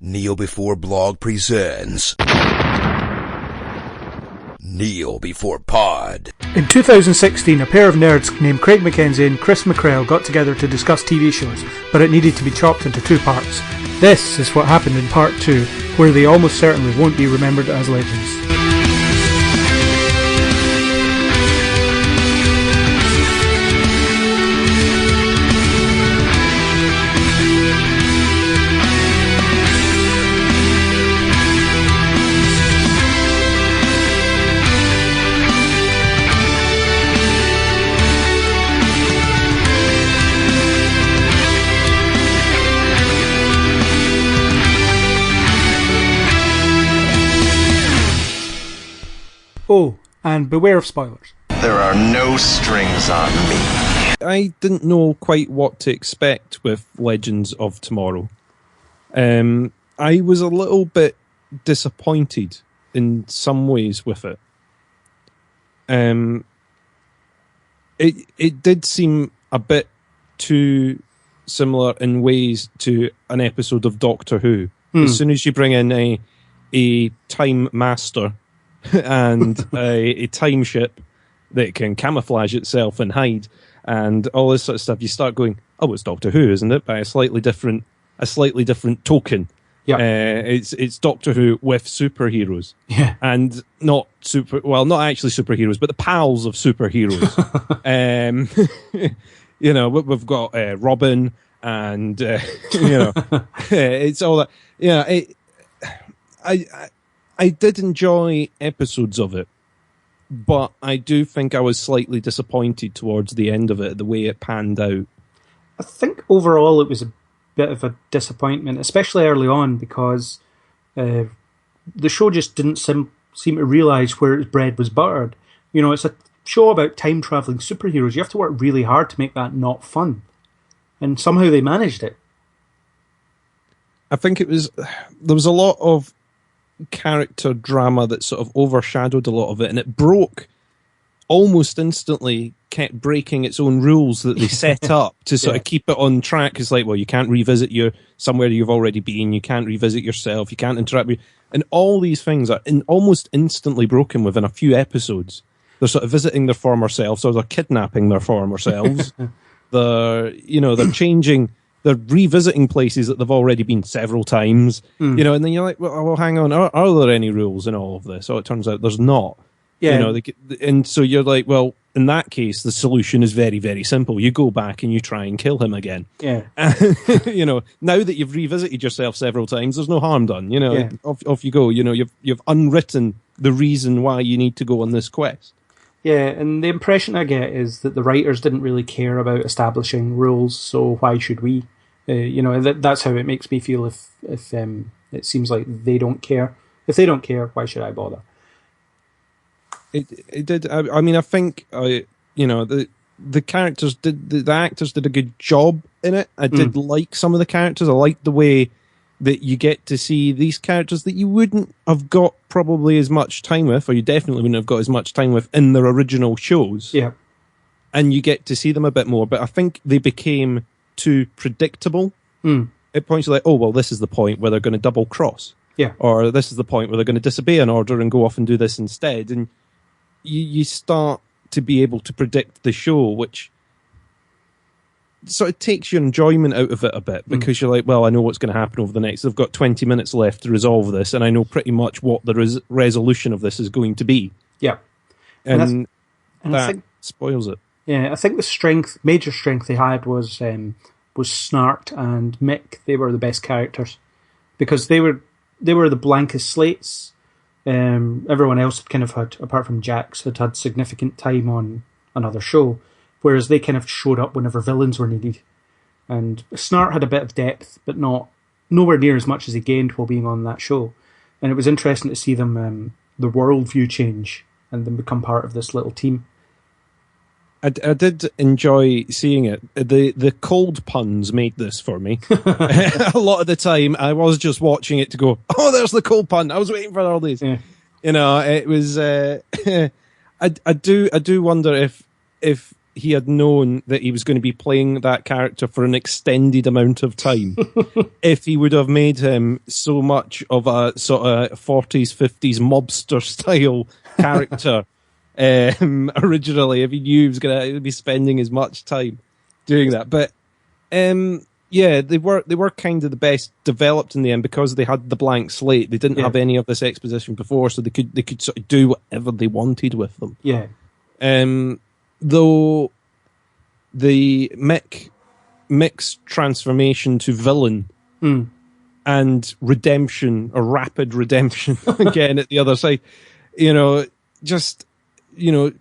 Kneel Before Blog presents Kneel Before Pod. In 2016, a pair of nerds named Craig McKenzie and Chris McCrell got together to discuss TV shows, but it needed to be chopped into two parts. This is what happened in part 2, where they almost certainly won't be remembered as legends. Oh, and beware of spoilers. There are no strings on me. I didn't know quite what to expect with Legends of Tomorrow. I was a little bit disappointed in some ways with it. It did seem a bit too similar in ways to an episode of Doctor Who. As soon as you bring in a time master and a time ship that can camouflage itself and hide and all this sort of stuff, you start going, oh, it's Doctor Who, isn't it? By a slightly different token. Yeah. It's Doctor Who with superheroes. Yeah. And not actually superheroes, but the pals of superheroes. We've got Robin and, it's all that. Yeah, I did enjoy episodes of it, but I do think I was slightly disappointed towards the end of it, the way it panned out. I think overall it was a bit of a disappointment, especially early on, because the show just didn't seem to realise where its bread was buttered. You know, it's a show about time-travelling superheroes. You have to work really hard to make that not fun. And somehow they managed it. I think there was a lot of character drama that sort of overshadowed a lot of it, and it broke almost instantly, kept breaking its own rules that they set up to sort of keep it on track. It's like, well, you can't revisit somewhere you've already been, you can't revisit yourself, you can't interact with, and all these things are almost instantly broken within a few episodes. They're sort of visiting their former selves, or they're kidnapping their former selves. They're changing. They're revisiting places that they've already been several times, and then you're like, well, hang on, are there any rules in all of this? Oh, it turns out there's not. Yeah. And so you're like, well, in that case, the solution is very, very simple. You go back and you try and kill him again. Yeah. Now that you've revisited yourself several times, there's no harm done. Off you go. You've unwritten the reason why you need to go on this quest. Yeah, and the impression I get is that the writers didn't really care about establishing rules, so why should we? That's how it makes me feel if it seems like they don't care. If they don't care, why should I bother? It did. I mean, I think the characters the actors did a good job in it. I did like some of the characters. I liked the way that you get to see these characters that you wouldn't have got probably as much time with, or you definitely wouldn't have got as much time with in their original shows. Yeah, and you get to see them a bit more. But I think they became too predictable. At points you're like, oh well, this is the point where they're going to double cross. Yeah, or this is the point where they're going to disobey an order and go off and do this instead, and you start to be able to predict the show, which sort of takes your enjoyment out of it a bit, because you're like, well, I know what's going to happen over the next. They've got 20 minutes left to resolve this, and I know pretty much what the resolution of this is going to be. Yeah. And that I think, spoils it. Yeah, I think the major strength they had was Snart and Mick. They were the best characters because they were the blankest slates. Everyone else had kind of had, apart from Jax, had significant time on another show, whereas they kind of showed up whenever villains were needed. And Snart had a bit of depth, but nowhere near as much as he gained while being on that show. And it was interesting to see them, the worldview change and them become part of this little team. I did enjoy seeing it. The cold puns made this for me. A lot of the time, I was just watching it to go, oh, there's the cold pun. I was waiting for all these. Yeah. It was. I do wonder if he had known that he was going to be playing that character for an extended amount of time, if he would have made him so much of a sort of 40s, 50s mobster style character originally, if he knew he was going to be spending as much time doing that. But yeah, they were kind of the best developed in the end because they had the blank slate. They didn't have any of this exposition before, so they could sort of do whatever they wanted with them. Yeah. Though the Mick's transformation to villain and redemption, or rapid redemption again at the other side, just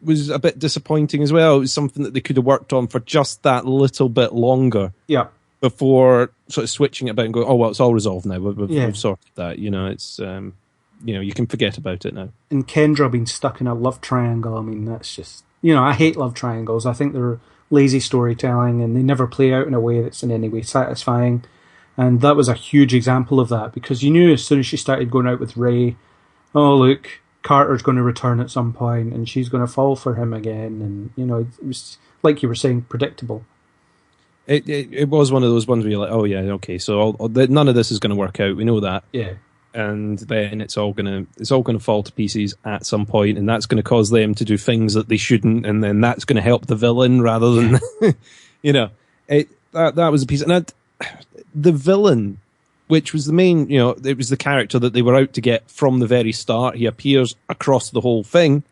was a bit disappointing as well. It was something that they could have worked on for just that little bit longer. Yeah. Before sort of switching it about and going, oh well, it's all resolved now. We've sorted that. It's you can forget about it now. And Kendra being stuck in a love triangle. I mean, that's just I hate love triangles. I think they're lazy storytelling and they never play out in a way that's in any way satisfying. And that was a huge example of that, because you knew as soon as she started going out with Ray, oh look, Carter's going to return at some point and she's going to fall for him again. And it was, like you were saying, predictable. It was one of those ones where you're like, oh yeah, okay, so none of this is going to work out. We know that. Yeah. And then it's all gonna fall to pieces at some point, and that's going to cause them to do things that they shouldn't, and then that's going to help the villain rather than, that was a piece. And the villain, which was the main, it was the character that they were out to get from the very start. He appears across the whole thing,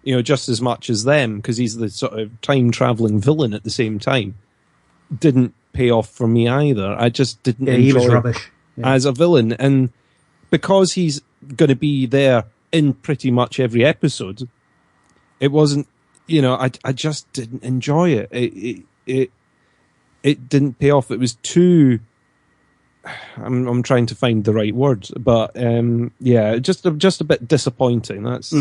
just as much as them, because he's the sort of time traveling villain at the same time. Didn't pay off for me either. I just didn't enjoy he was rubbish as a villain, and because he's going to be there in pretty much every episode, it wasn't, I just didn't enjoy it. It didn't pay off. It was too, I'm trying to find the right words, but just a bit disappointing. That's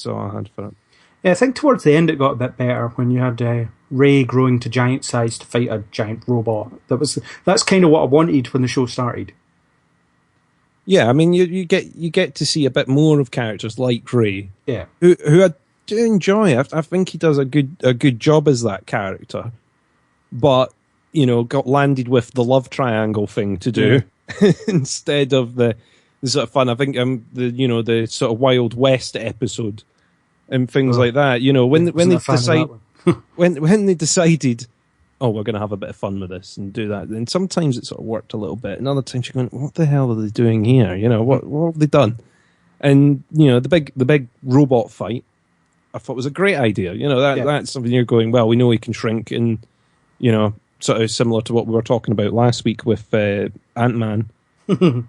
all I had for it. Yeah, I think towards the end it got a bit better when you had Ray growing to giant size to fight a giant robot. That's kind of what I wanted when the show started. Yeah, I mean, you get to see a bit more of characters like Ray, who I do enjoy. I think he does a good job as that character, but got landed with the love triangle thing to do instead of the sort of fun. I think the sort of Wild West episode and things like that. When they decided, oh, we're going to have a bit of fun with this and do that. And sometimes it sort of worked a little bit, and other times you're going, what the hell are they doing here? What have they done? And the big robot fight, I thought was a great idea. That's something you're going, well, we know he can shrink, and sort of similar to what we were talking about last week with Ant-Man. You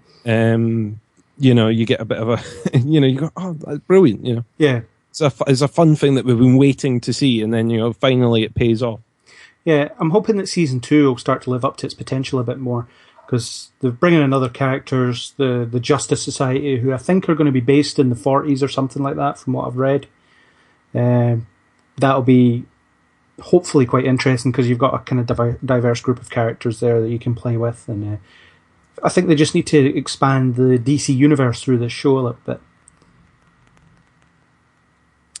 get a bit of a, you go, oh, that's brilliant. Yeah. It's a fun thing that we've been waiting to see, and then finally it pays off. Yeah, I'm hoping that season 2 will start to live up to its potential a bit more, because they're bringing in other characters, the Justice Society, who I think are going to be based in the 40s or something like that, from what I've read. That'll be hopefully quite interesting, because you've got a kind of diverse group of characters there that you can play with, and I think they just need to expand the DC universe through this show a little bit.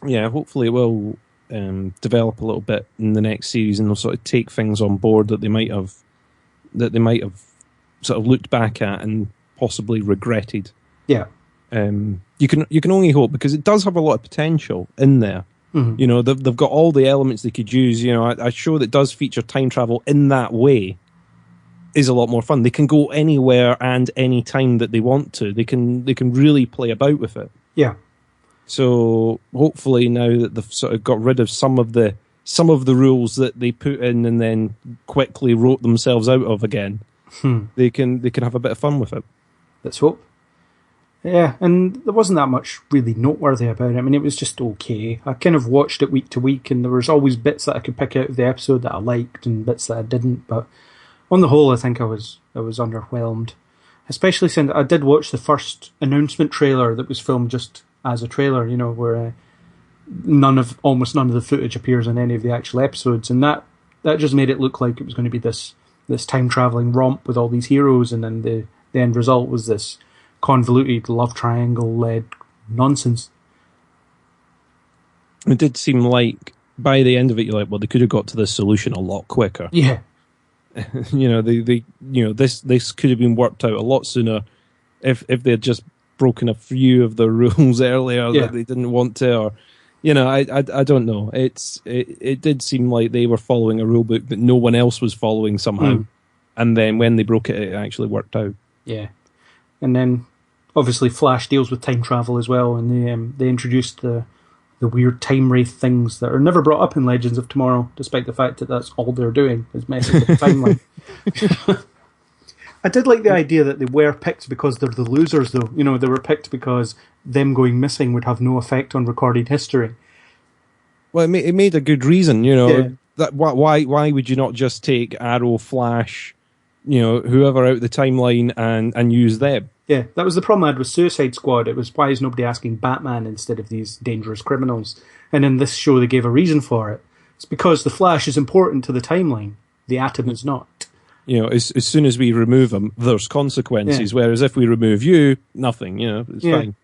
Yeah, hopefully it will develop a little bit in the next series, and they'll sort of take things on board that they might have sort of looked back at and possibly regretted. Yeah. You can only hope, because it does have a lot of potential in there. Mm-hmm. They've got all the elements they could use. A show that does feature time travel in that way is a lot more fun. They can go anywhere and any time that they want to. They can really play about with it. Yeah. So hopefully now that they've sort of got rid of some of the rules that they put in and then quickly wrote themselves out of again, they can have a bit of fun with it. Let's hope. Yeah, and there wasn't that much really noteworthy about it. I mean, it was just okay. I kind of watched it week to week, and there was always bits that I could pick out of the episode that I liked and bits that I didn't. But on the whole, I think I was underwhelmed. Especially since I did watch the first announcement trailer that was filmed just as a trailer, where almost none of the footage appears in any of the actual episodes, and that just made it look like it was going to be this time traveling romp with all these heroes, and then the end result was this convoluted love triangle led nonsense. It did seem like by the end of it, you're like, well, they could have got to this solution a lot quicker. Yeah. This could have been worked out a lot sooner if they had just broken a few of the rules earlier that they didn't want to, or I don't know. It did seem like they were following a rule book that no one else was following somehow, and then when they broke it, it actually worked out. Yeah, and then obviously Flash deals with time travel as well, and they introduced the weird time wraith things that are never brought up in Legends of Tomorrow, despite the fact that that's all they're doing is messing with the timeline. I did like the idea that they were picked because they're the losers, though. They were picked because them going missing would have no effect on recorded history. Well, it made a good reason, Yeah. That why would you not just take Arrow, Flash, whoever out the timeline and use them? Yeah, that was the problem I had with Suicide Squad. It was, why is nobody asking Batman instead of these dangerous criminals? And in this show, they gave a reason for it. It's because the Flash is important to the timeline. The Atom is not. As soon as we remove him, there's consequences. Yeah. Whereas if we remove you, nothing. It's fine.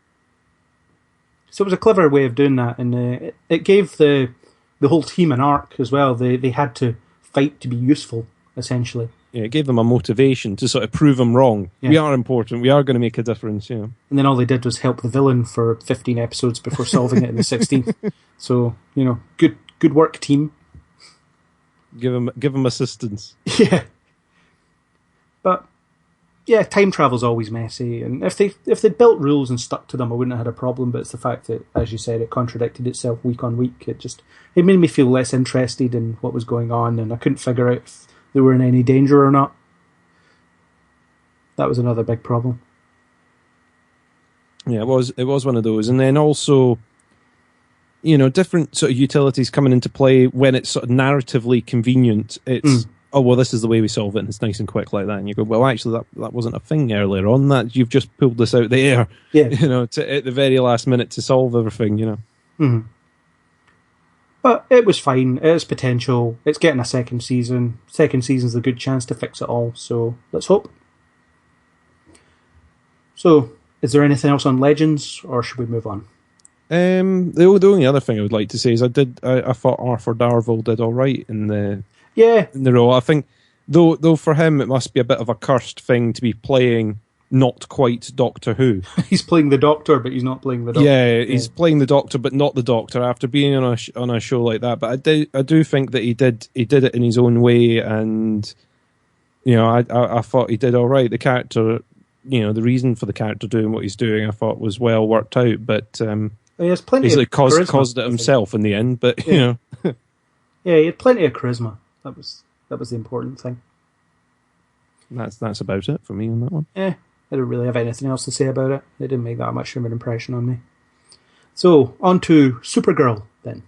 So it was a clever way of doing that, and it gave the whole team an arc as well. They had to fight to be useful, essentially. Yeah, it gave them a motivation to sort of prove them wrong. Yeah. We are important. We are going to make a difference. And then all they did was help the villain for 15 episodes before solving it in the 16th. So, good work, team. Give them assistance. Yeah. But, yeah, time travel's always messy. And if they'd built rules and stuck to them, I wouldn't have had a problem. But it's the fact that, as you said, it contradicted itself week on week. It made me feel less interested in what was going on, and I couldn't figure out if they were in any danger or not. That was another big problem. Yeah, it was one of those. And then also, different sort of utilities coming into play when it's sort of narratively convenient. It's, oh, well, this is the way we solve it, and it's nice and quick like that. And you go, well, actually, that wasn't a thing earlier on. That you've just pulled this out the air, Yeah. at the very last minute to solve everything, Mm-hmm. But it was fine. It has potential. It's getting a second season. Second season's a good chance to fix it all, so let's hope. So, is there anything else on Legends, or should we move on? The only other thing I would like to say is I thought Arthur Darvill did all right in the role. I think though for him it must be a bit of a cursed thing to be playing not quite Doctor Who. He's playing the Doctor, but he's not playing the Doctor. Yeah, he's playing the Doctor, but not the Doctor. After being on a show like that, but I do think that he did it in his own way, and I thought he did all right. The character, the reason for the character doing what he's doing, I thought was well worked out. But he has plenty basically of charisma, caused it himself in the end. But yeah, he had plenty of charisma. That was the important thing. That's about it for me on that one. I don't really have anything else to say about it. It didn't make that much of an impression on me. So, on to Supergirl, then.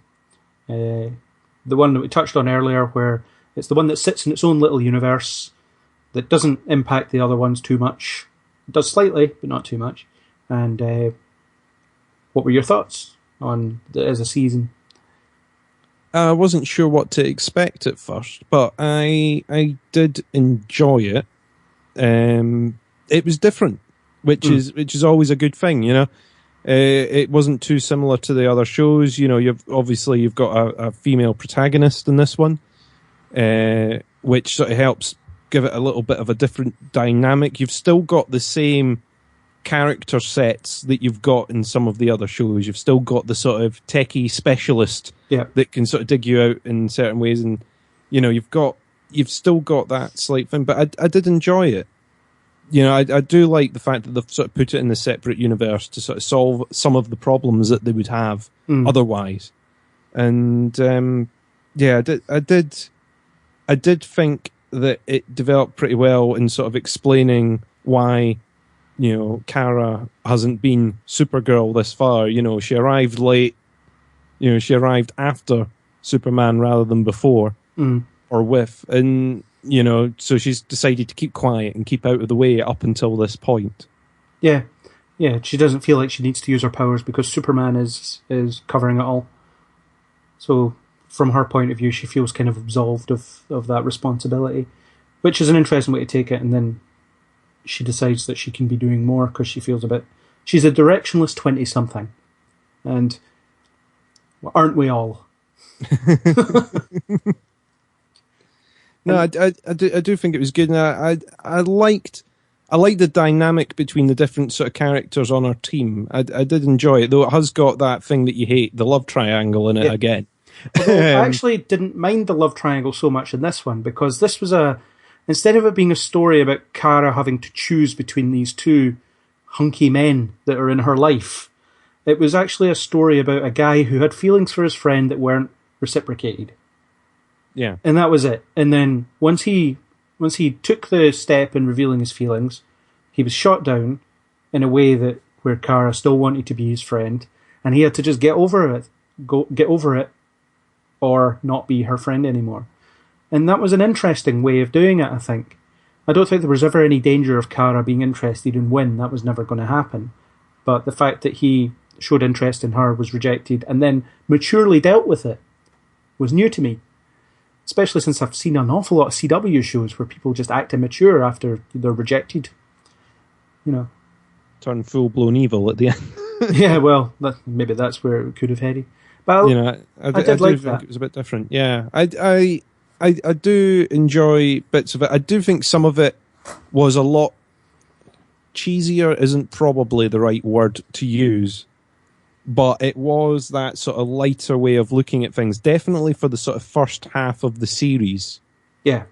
The one that we touched on earlier, where it's the one that sits in its own little universe that doesn't impact the other ones too much. It does slightly, but not too much. And what were your thoughts on it as a season? I wasn't sure what to expect at first, but I did enjoy it. It was different, which is always a good thing, It wasn't too similar to the other shows. You've got a female protagonist in this one, which sort of helps give it a little bit of a different dynamic. You've still got the same character sets that you've got in some of the other shows. You've still got the sort of techie specialist that can sort of dig you out in certain ways, and you've still got that slight thing. But I did enjoy it. I do like the fact that they've sort of put it in a separate universe to sort of solve some of the problems that they would have otherwise. And I did think that it developed pretty well in sort of explaining why Kara hasn't been Supergirl this far. She arrived late. She arrived after Superman rather than before or with, and so she's decided to keep quiet and keep out of the way up until this point. Yeah. She doesn't feel like she needs to use her powers because Superman is covering it all. So, from her point of view, she feels kind of absolved of that responsibility, which is an interesting way to take it. And then she decides that she can be doing more because she feels she's a directionless 20-something. And aren't we all? No, I do think it was good, and I liked the dynamic between the different sort of characters on our team. I did enjoy it, though it has got that thing that you hate, the love triangle in it again. Although I actually didn't mind the love triangle so much in this one, because this was instead of it being a story about Kara having to choose between these two hunky men that are in her life, it was actually a story about a guy who had feelings for his friend that weren't reciprocated. Yeah. And that was it. And then once he took the step in revealing his feelings, he was shot down in a way that where Kara still wanted to be his friend, and he had to just get over it, or not be her friend anymore. And that was an interesting way of doing it, I think. I don't think there was ever any danger of Kara being interested in Wynn. That was never going to happen. But the fact that he showed interest in her, was rejected, and then maturely dealt with it was new to me. Especially since I've seen an awful lot of CW shows where people just act immature after they're rejected. You know. Turn full-blown evil at the end. Yeah, well, maybe that's where it could have headed. But I did like that. It was a bit different. Yeah, I do enjoy bits of it. I do think some of it was a lot cheesier. Isn't probably the right word to use, but it was that sort of lighter way of looking at things. Definitely for the sort of first half of the series. Yeah,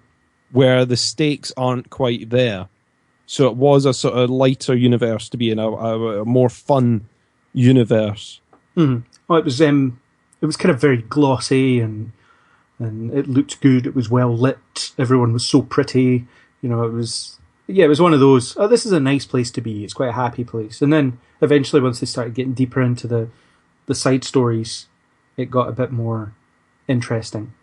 where the stakes aren't quite there. So it was a sort of lighter universe to be in, a more fun universe. Mm-hmm. Well, it was kind of very glossy and it looked good. It was well lit. Everyone was so pretty. You know, it was one of those, oh, this is a nice place to be. It's quite a happy place. And then eventually once they started getting deeper into the side stories, it got a bit more interesting.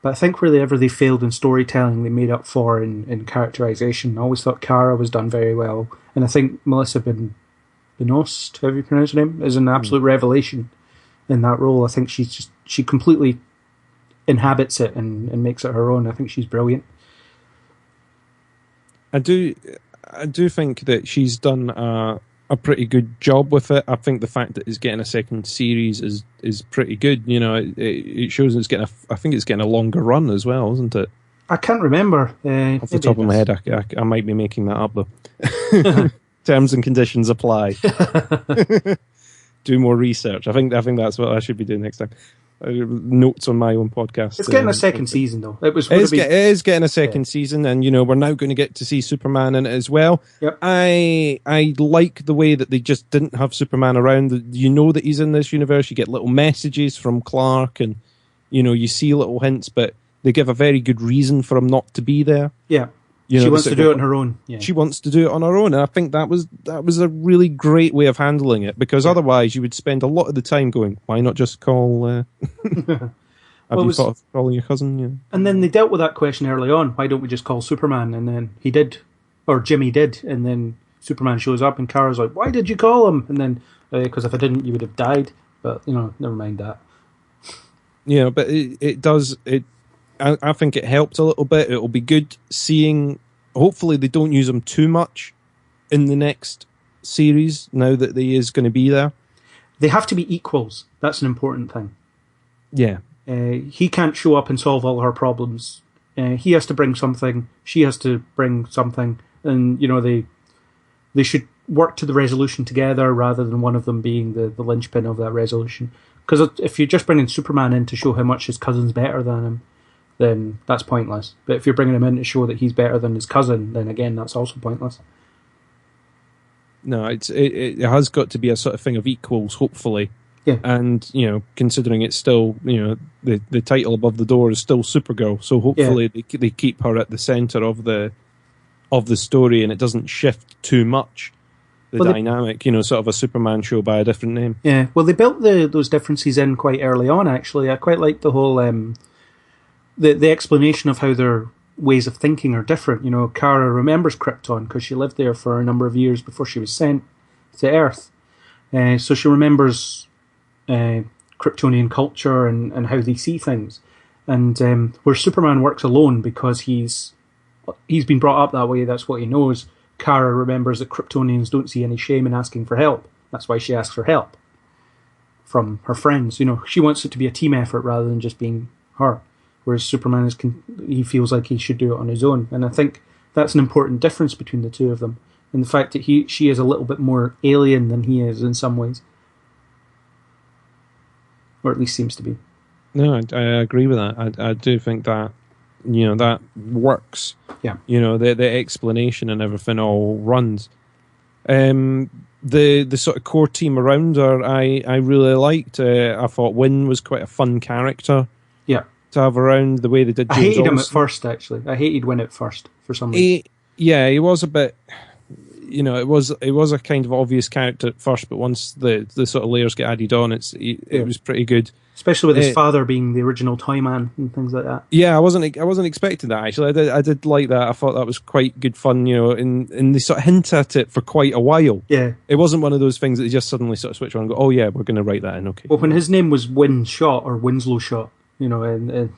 But I think wherever they failed in storytelling, they made up for in characterization. I always thought Kara was done very well. And I think Melissa Benoist, however you pronounce her name, is an absolute revelation in that role. I think she completely inhabits it and makes it her own. I think she's brilliant. I do think that she's done a pretty good job with it. I think the fact that it's getting a second series is pretty good. You know, it shows it's getting I think it's getting a longer run as well, isn't it? I can't remember. Off the top of my head, I might be making that up though. Terms and conditions apply. Do more research. I think that's what I should be doing next time. Notes on my own podcast. It's getting a second season, though. It is getting a second season, and you know we're now going to get to see Superman in it as well. Yep. I like the way that they just didn't have Superman around. You know that he's in this universe. You get little messages from Clark, and you know you see little hints, but they give a very good reason for him not to be there. Yeah. You know, she wants to do it on her own. Yeah. She wants to do it on her own, and I think that was a really great way of handling it, because otherwise you would spend a lot of the time going, why not just call... Have you thought of calling your cousin? Yeah. And then they dealt with that question early on, why don't we just call Superman? And then he did, or Jimmy did, and then Superman shows up and Kara's like, why did you call him? And then, because if I didn't, you would have died. But, you know, never mind that. Yeah, but it does... I think it helped a little bit. It'll be good seeing... Hopefully they don't use him too much in the next series, now that he is going to be there. They have to be equals. That's an important thing. Yeah. He can't show up and solve all her problems. He has to bring something. She has to bring something. And, you know, they should work to the resolution together rather than one of them being the linchpin of that resolution. Because if you're just bringing Superman in to show how much his cousin's better than him, then that's pointless. But if you're bringing him in to show that he's better than his cousin, then again, that's also pointless. No, it has got to be a sort of thing of equals, hopefully. Yeah. And, you know, considering it's still, you know, the title above the door is still Supergirl, so hopefully they keep her at the centre of the story and it doesn't shift too much. The dynamic, you know, sort of a Superman show by a different name. Yeah, well, they built those differences in quite early on, actually. I quite like the whole... The explanation of how their ways of thinking are different. You know, Kara remembers Krypton because she lived there for a number of years before she was sent to Earth. So she remembers Kryptonian culture and how they see things. And where Superman works alone because he's been brought up that way, that's what he knows. Kara remembers that Kryptonians don't see any shame in asking for help. That's why she asks for help. from her friends. You know, she wants it to be a team effort rather than just being her. Whereas Superman he feels like he should do it on his own, and I think that's an important difference between the two of them, and the fact that she is a little bit more alien than he is in some ways, or at least seems to be. No, I agree with that. I do think that, you know, that works. Yeah. You know, the explanation and everything all runs. The sort of core team around her, I really liked. I thought Wynn was quite a fun character. Yeah. To have around, the way they did James I hated him at Olsen. first, actually. I hated Wynn at first for some reason. He was a bit, you know, it was a kind of obvious character at first, but once the sort of layers get added on, it was pretty good. Especially with his father being the original Toyman and things like that. Yeah, I wasn't expecting that, actually. I did like that. I thought that was quite good fun, you know, and they sort of hint at it for quite a while. Yeah. It wasn't one of those things that they just suddenly sort of switch on and go, oh yeah, we're going to write that in, okay. Well, when his name was Winshot or Winslow Shot, you know, and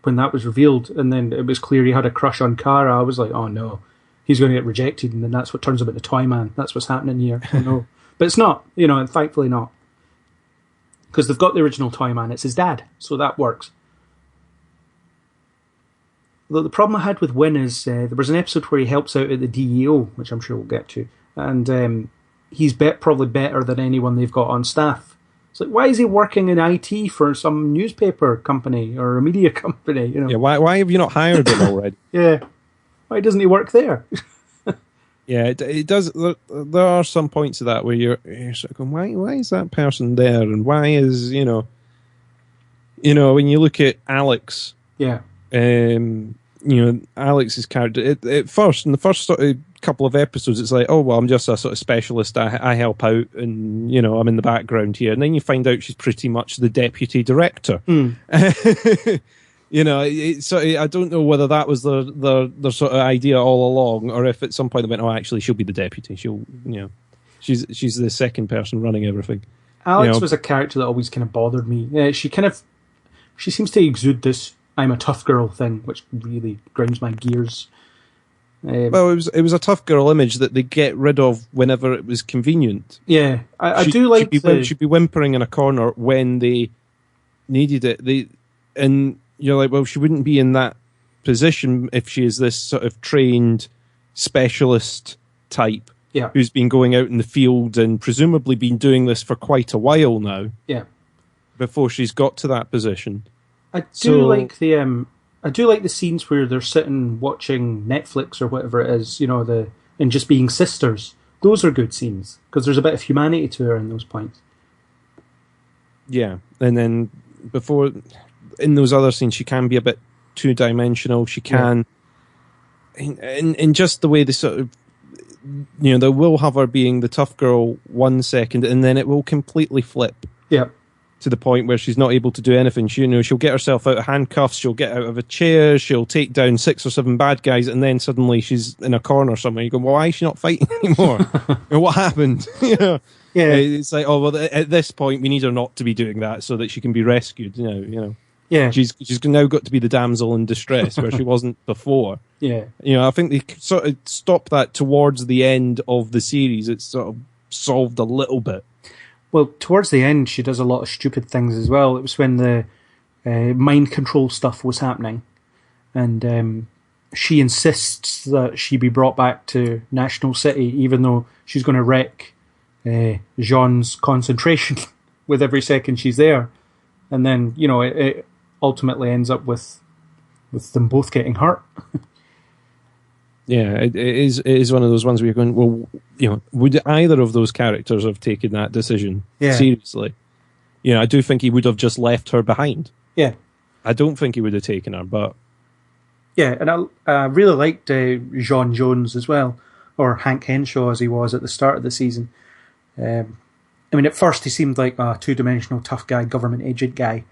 when that was revealed, and then it was clear he had a crush on Kara, I was like, oh no, he's going to get rejected, and then that's what turns him into Toyman. That's what's happening here. Oh no. But it's not, you know, and thankfully not. Because they've got the original Toyman, it's his dad, so that works. Though the problem I had with Wynn is there was an episode where he helps out at the DEO, which I'm sure we'll get to, and he's probably better than anyone they've got on staff. It's like, why is he working in IT for some newspaper company or a media company? You know? Yeah, why have you not hired him already? Yeah, why doesn't he work there? Yeah, it does. There are some points of that where you're sort of going, why is that person there, and why is you know when you look at Alex, Yeah, you know, Alex's character at first in the first sort of couple of episodes, it's like, oh well, I'm just a sort of specialist. I help out, and you know, I'm in the background here, and then you find out she's pretty much the deputy director. You know, I don't know whether that was the sort of idea all along, or if at some point they went, oh, actually, she'll be the deputy. She'll, you know, she's the second person running everything. Alex was a character that always kind of bothered me. Yeah, she seems to exude this "I'm a tough girl" thing, which really grinds my gears. Well, it was a tough girl image that they get rid of whenever it was convenient. Yeah, I do like she'd be whimpering in a corner when they needed it. And you're like, well, she wouldn't be in that position if she is this sort of trained specialist type who's been going out in the field and presumably been doing this for quite a while now. Yeah, before she's got to that position. I do like the scenes where they're sitting watching Netflix or whatever it is, you know, and just being sisters. Those are good scenes because there's a bit of humanity to her in those points. Yeah, and then before, in those other scenes, she can be a bit two-dimensional. She can, in just the way they sort of, you know, they will have her being the tough girl 1 second, and then it will completely flip. Yeah. To the point where she's not able to do anything. She'll get herself out of handcuffs, she'll get out of a chair, she'll take down 6 or 7 bad guys, and then suddenly she's in a corner somewhere. You go, well, why is she not fighting anymore? What happened? You know? Yeah. It's like, oh, well, at this point, we need her not to be doing that so that she can be rescued. You know. Yeah. She's now got to be the damsel in distress where she wasn't before. Yeah. You know, I think they sort of stopped that towards the end of the series. It's sort of solved a little bit. Well, towards the end, she does a lot of stupid things as well. It was when the mind control stuff was happening, and she insists that she be brought back to National City, even though she's going to wreck Jean's concentration with every second she's there. And then, you know, it ultimately ends up with them both getting hurt. Yeah, it is one of those ones where you're going, well, you know, would either of those characters have taken that decision seriously? You know, I do think he would have just left her behind. Yeah. I don't think he would have taken her, but... Yeah, and I really liked Jean Jones as well, or Hank Henshaw as he was at the start of the season. I mean, at first he seemed like a two-dimensional tough guy, government agent guy,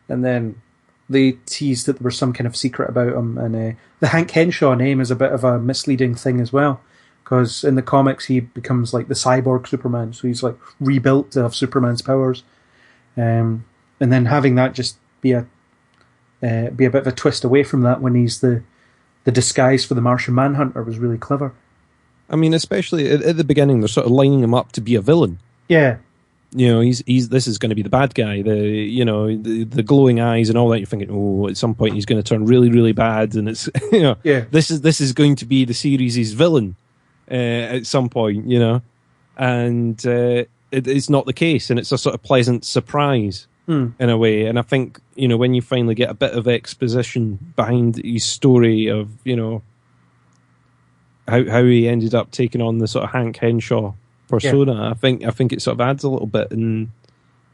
and then they teased that there was some kind of secret about him, and the Hank Henshaw name is a bit of a misleading thing as well, because in the comics he becomes like the cyborg Superman, so he's like rebuilt to have Superman's powers, and then having that just be a bit of a twist away from that when he's the disguise for the Martian Manhunter was really clever. I mean, especially at the beginning, they're sort of lining him up to be a villain. Yeah. he's this is going to be the bad guy. The glowing eyes and all that. You're thinking, oh, at some point he's going to turn really, really bad, and it's this is going to be the series' villain at some point, and it's not the case, and it's a sort of pleasant surprise in a way. And I think when you finally get a bit of exposition behind his story of how he ended up taking on the sort of Hank Henshaw persona, I think it sort of adds a little bit, and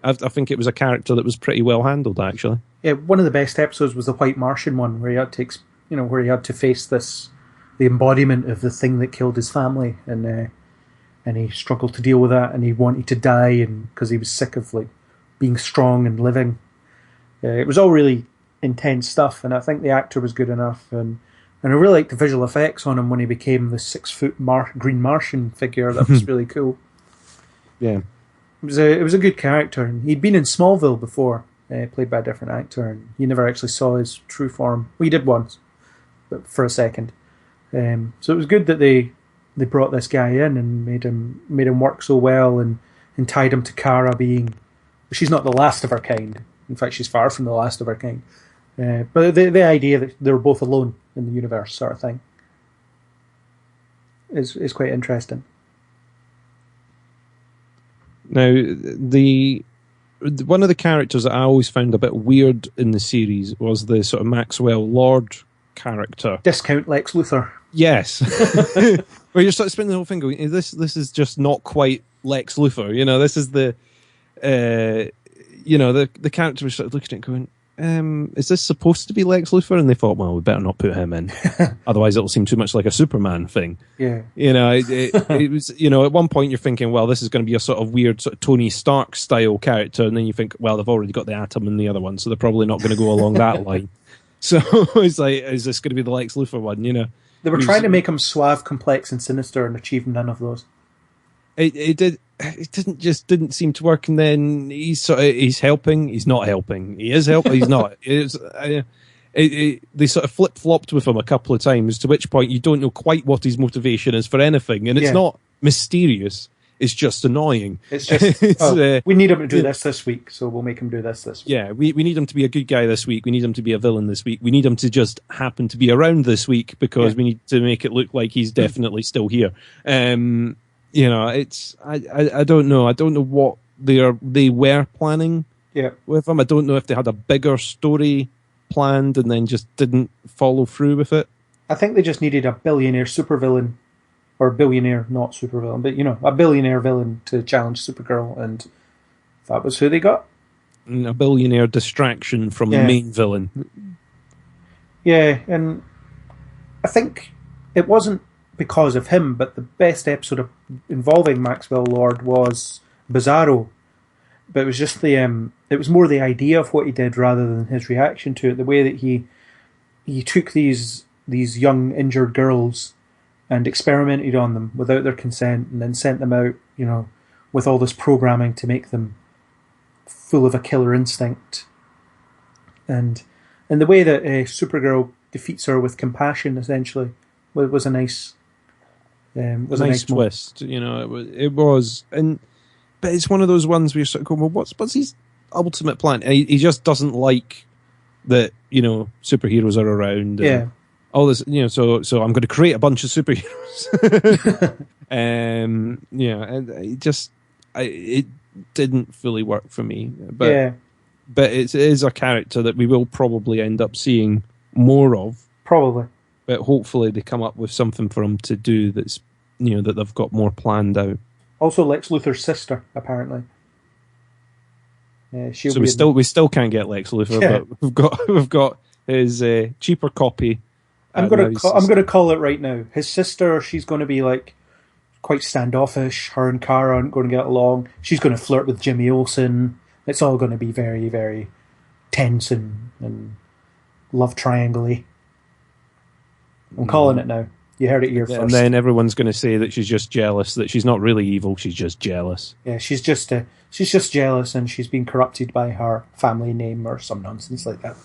I think it was a character that was pretty well handled, actually. Yeah, one of the best episodes was the White Martian one, where he had to where he had to face the embodiment of the thing that killed his family, and he struggled to deal with that, and he wanted to die, and because he was sick of being strong and living. It was all really intense stuff, and I think the actor was good enough, and I really liked the visual effects on him when he became the 6-foot Green Martian figure. That was really cool. Yeah, it was a good character, and he'd been in Smallville before, played by a different actor, and you never actually saw his true form. We did once, but for a second. So it was good that they brought this guy in and made him work so well, and tied him to Kara being. She's not the last of her kind. In fact, she's far from the last of her kind. But the idea that they're both alone in the universe, sort of thing, is quite interesting. Now, one of the characters that I always found a bit weird in the series was the sort of Maxwell Lord character. Discount Lex Luthor. Yes. Where you're sort of spending the whole thing going, this is just not quite Lex Luthor. This is the character was sort of looking at it going, is this supposed to be Lex Luthor? And they thought, well, we better not put him in. Otherwise it'll seem too much like a Superman thing. Yeah. It was, at one point you're thinking, well, this is going to be a sort of weird sort of Tony Stark style character. And then you think, well, they've already got the Atom in the other one, so they're probably not going to go along that line. So it's like, is this going to be the Lex Luthor one? They were trying to make him suave, complex, and sinister, and achieved none of those. It didn't seem to work, and then he's helping, he's not helping, he is helping, he's not. They sort of flip-flopped with him a couple of times, to which point you don't know quite what his motivation is for anything, and it's not mysterious, it's just annoying. It's just, we need him to do this week, so we'll make him do this week. Yeah, we need him to be a good guy this week, we need him to be a villain this week, we need him to just happen to be around this week, because we need to make it look like he's definitely still here. It's I don't know. I don't know what they were planning with him. I don't know if they had a bigger story planned and then just didn't follow through with it. I think they just needed a billionaire supervillain, or billionaire not supervillain, but a billionaire villain to challenge Supergirl, and that was who they got. And a billionaire distraction from the main villain. Yeah, and I think it wasn't because of him, but the best episode involving Maxwell Lord was Bizarro. But it was just it was more the idea of what he did rather than his reaction to it. The way that he took these young injured girls and experimented on them without their consent, and then sent them out, with all this programming to make them full of a killer instinct. And the way that Supergirl defeats her with compassion, essentially, was a nice. Was a nice twist, it was, but it's one of those ones where you're sort of going, well, what's his ultimate plan? He just doesn't like that, superheroes are around. And all this, so I'm going to create a bunch of superheroes. And it didn't fully work for me. But it is a character that we will probably end up seeing more of. Probably. But hopefully they come up with something for him to do that's, that they've got more planned out. Also, Lex Luthor's sister, apparently. So we still can't get Lex Luthor, but we've got his cheaper copy. I'm gonna call it right now. His sister, she's going to be quite standoffish. Her and Kara aren't going to get along. She's going to flirt with Jimmy Olsen. It's all going to be very, very tense and love triangle-y. I'm calling it now. You heard it here first. And then everyone's going to say that she's just jealous, that she's not really evil, she's just jealous. Yeah, she's just jealous, and she's been corrupted by her family name or some nonsense like that.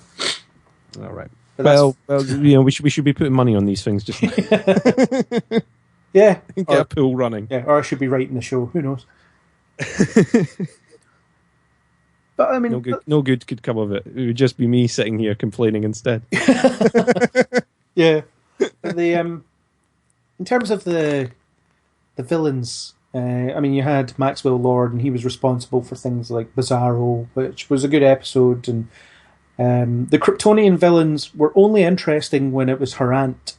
All right. Well, we should be putting money on these things just now. Yeah. Get a pool running. Yeah, or I should be writing the show. Who knows? But I mean, No good could come of it. It would just be me sitting here complaining instead. yeah. But in terms of the villains, I mean, you had Maxwell Lord, and he was responsible for things like Bizarro, which was a good episode, and the Kryptonian villains were only interesting when it was her aunt.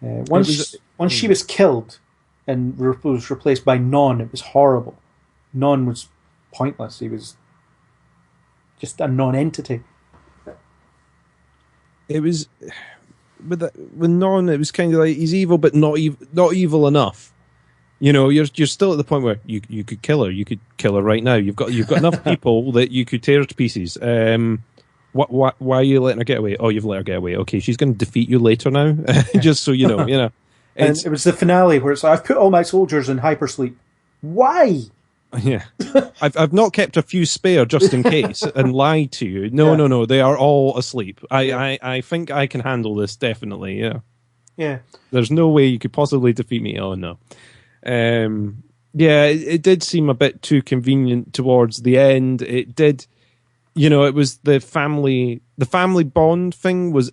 Once she was killed and was replaced by Non, it was horrible. Non was pointless. He was just a non-entity. It was with Non. It was kind of like he's evil, but not evil enough. You know, you're still at the point where you could kill her. You could kill her right now. You've got enough people that you could tear her to pieces. Why are you letting her get away? Oh, you've let her get away. Okay, she's going to defeat you later now. Just so you know. And it was the finale where it's like, I've put all my soldiers in hypersleep. Why? Yeah, I've not kept a few spare just in case and lied to you. No, they are all asleep. I think I can handle this definitely. Yeah. There's no way you could possibly defeat me. Oh no. It did seem a bit too convenient towards the end. It did, it was the family bond thing was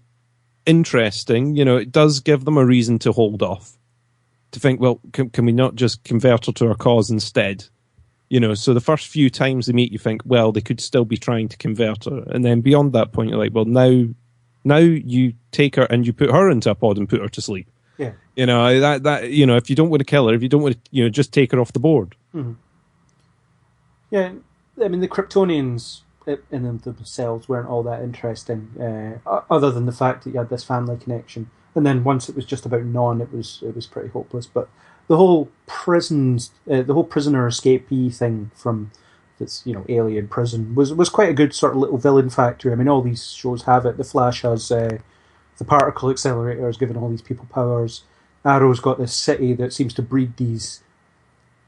interesting. It does give them a reason to hold off, to think, well, can we not just convert her to our cause instead? So the first few times they meet, you think, well, they could still be trying to convert her. And then beyond that point, you're like, well, now you take her and you put her into a pod and put her to sleep. Yeah. If you don't want to kill her, if you don't want to, just take her off the board. Mm-hmm. Yeah. I mean, the Kryptonians in themselves weren't all that interesting, other than the fact that you had this family connection. And then once it was just about Non, it was pretty hopeless. But the whole prisoner escapee thing from this, alien prison was quite a good sort of little villain factory. I mean, all these shows have it. The Flash has the particle accelerator, has given all these people powers. Arrow's got this city that seems to breed these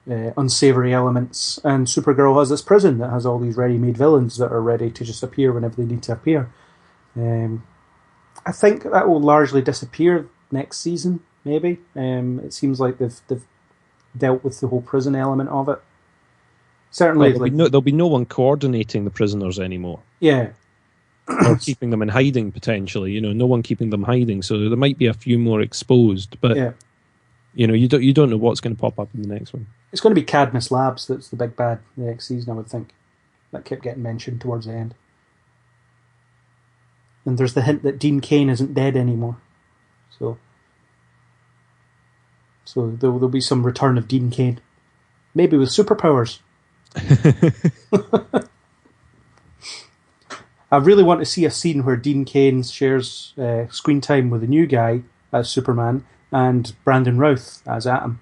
unsavory elements, and Supergirl has this prison that has all these ready-made villains that are ready to just appear whenever they need to appear. I think that will largely disappear next season, maybe. It seems like they've dealt with the whole prison element of it. Certainly, there'll be no one coordinating the prisoners anymore. Yeah. Or keeping them in hiding, potentially. No one keeping them hiding, so there might be a few more exposed, but yeah. You don't know what's going to pop up in the next one. It's going to be Cadmus Labs that's the big bad the next season, I would think. That kept getting mentioned towards the end. And there's the hint that Dean Cain isn't dead anymore. So there'll be some return of Dean Cain. Maybe with superpowers. I really want to see a scene where Dean Cain shares screen time with a new guy as Superman and Brandon Routh as Atom.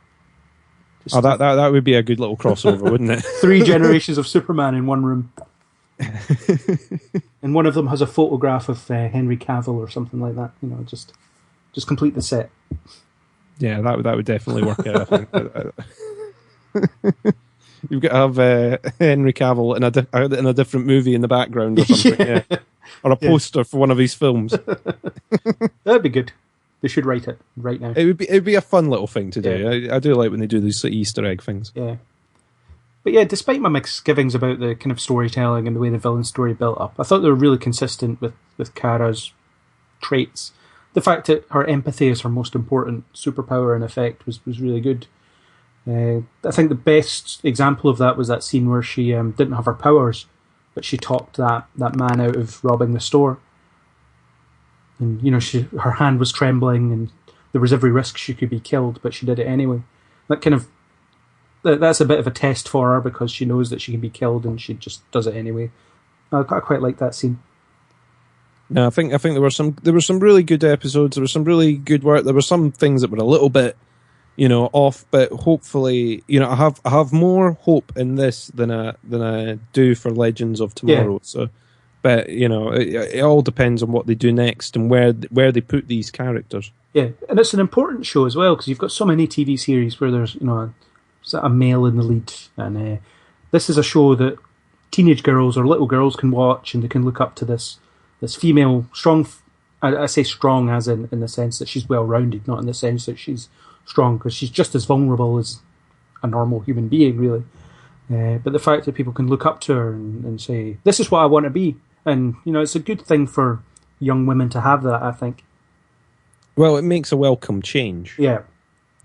That would be a good little crossover, wouldn't it? 3 generations of Superman in one room. And one of them has a photograph of Henry Cavill or something like that. Just complete the set. Yeah, that would definitely work out, I think. You've got to have Henry Cavill in a different movie in the background or something, yeah. Or a poster for one of his films. That'd be good. They should write it right now. It'd be a fun little thing to do. Yeah. I do like when they do these Easter egg things. Yeah. But yeah, despite my misgivings about the kind of storytelling and the way the villain story built up, I thought they were really consistent with Kara's traits. The fact that her empathy is her most important superpower, in effect, was really good. I think the best example of that was that scene where she didn't have her powers, but she talked that man out of robbing the store. And, her hand was trembling and there was every risk she could be killed, but she did it anyway. That's a bit of a test for her because she knows that she can be killed and she just does it anyway. I quite like that scene. No, I think there were some really good episodes. There was some really good work. There were some things that were a little bit, off, but hopefully, I have more hope in this than I do for Legends of Tomorrow. Yeah. So, but it all depends on what they do next and where they put these characters. Yeah, and it's an important show as well because you've got so many TV series where there's a male in the lead, and this is a show that teenage girls or little girls can watch and they can look up to this female strong. I say strong as in the sense that she's well rounded, not in the sense that she's strong, because she's just as vulnerable as a normal human being, really. But the fact that people can look up to her and say, "This is what I want to be," and it's a good thing for young women to have that. I think. Well, it makes a welcome change. Yeah.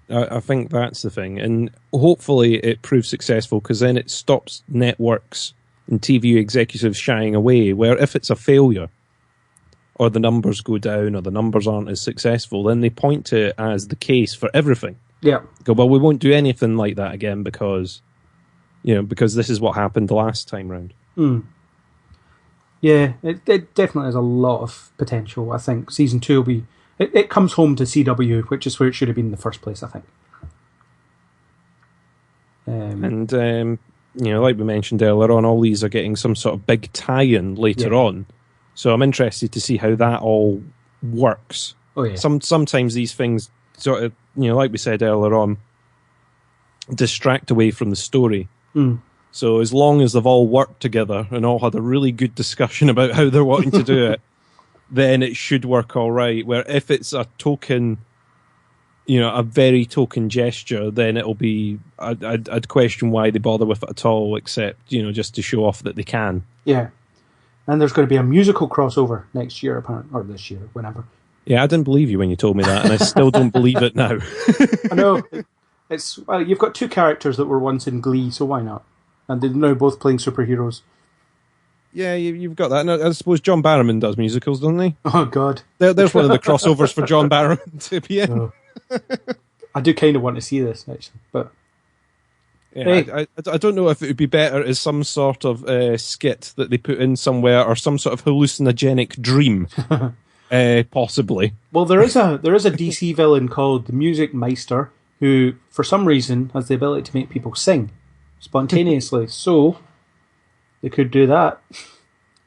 I think that's the thing, and hopefully it proves successful because then it stops networks and TV executives shying away. Where if it's a failure, or the numbers go down, or the numbers aren't as successful, then they point to it as the case for everything. Yeah. Go, well, we won't do anything like that again because this is what happened the last time round. Yeah, it definitely has a lot of potential. I think season 2 will be. It comes home to CW, which is where it should have been in the first place, I think. Like we mentioned earlier on, all these are getting some sort of big tie-in later on. So I'm interested to see how that all works. Oh yeah. Sometimes these things sort of, like we said earlier on, distract away from the story. So as long as they've all worked together and all had a really good discussion about how they're wanting to do it, then it should work all right. Where if it's a token, a very token gesture, then it'll be, I'd question why they bother with it at all, except, just to show off that they can. Yeah. And there's going to be a musical crossover next year, apparently, or this year, whenever. Yeah, I didn't believe you when you told me that, and I still don't believe it now. I know. You've got two characters that were once in Glee, so why not? And they're now both playing superheroes. Yeah, you've got that. And I suppose John Barrowman does musicals, doesn't he? Oh, God. There's one of the crossovers for John Barrowman to be in. Oh. I do kind of want to see this, actually. But yeah, hey. I don't know if it would be better as some sort of skit that they put in somewhere or some sort of hallucinogenic dream, possibly. Well, there is a DC villain called the Music Meister who, for some reason, has the ability to make people sing spontaneously. So they could do that.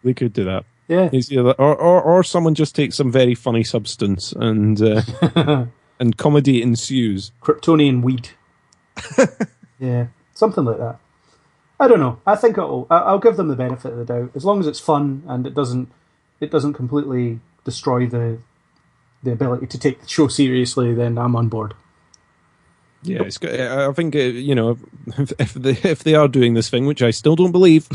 They could do that. Yeah. Or someone just takes some very funny substance and and comedy ensues. Kryptonian weed. Yeah, something like that. I don't know. I think I'll give them the benefit of the doubt as long as it's fun and it doesn't completely destroy the ability to take the show seriously. Then I'm on board. Yeah, it's good. I think if they are doing this thing, which I still don't believe,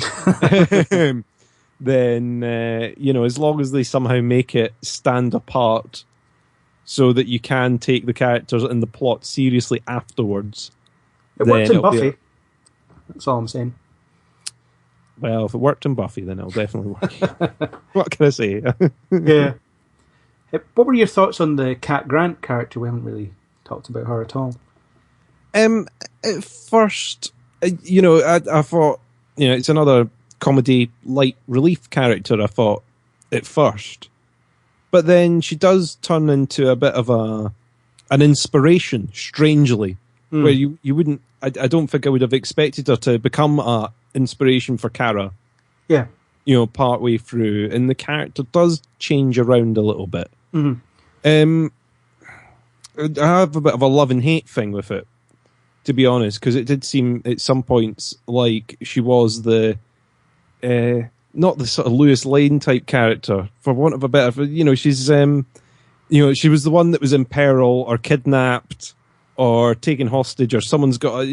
then as long as they somehow make it stand apart, so that you can take the characters and the plot seriously afterwards. It worked in Buffy. That's all I'm saying. Well, if it worked in Buffy, then it'll definitely work. What can I say? Yeah. What were your thoughts on the Cat Grant character? We haven't really talked about her at all. At first, I thought, it's another comedy light relief character, I thought, at first. But then she does turn into a bit of an inspiration, strangely, where you wouldn't, I don't think I would have expected her to become an inspiration for Kara. Yeah. Part way through. And the character does change around a little bit. Mm-hmm. I have a bit of a love and hate thing with it, to be honest, because it did seem at some points like she was the not the sort of Lewis Lane type character, for want of a better. She's she was the one that was in peril or kidnapped or taken hostage, or someone's got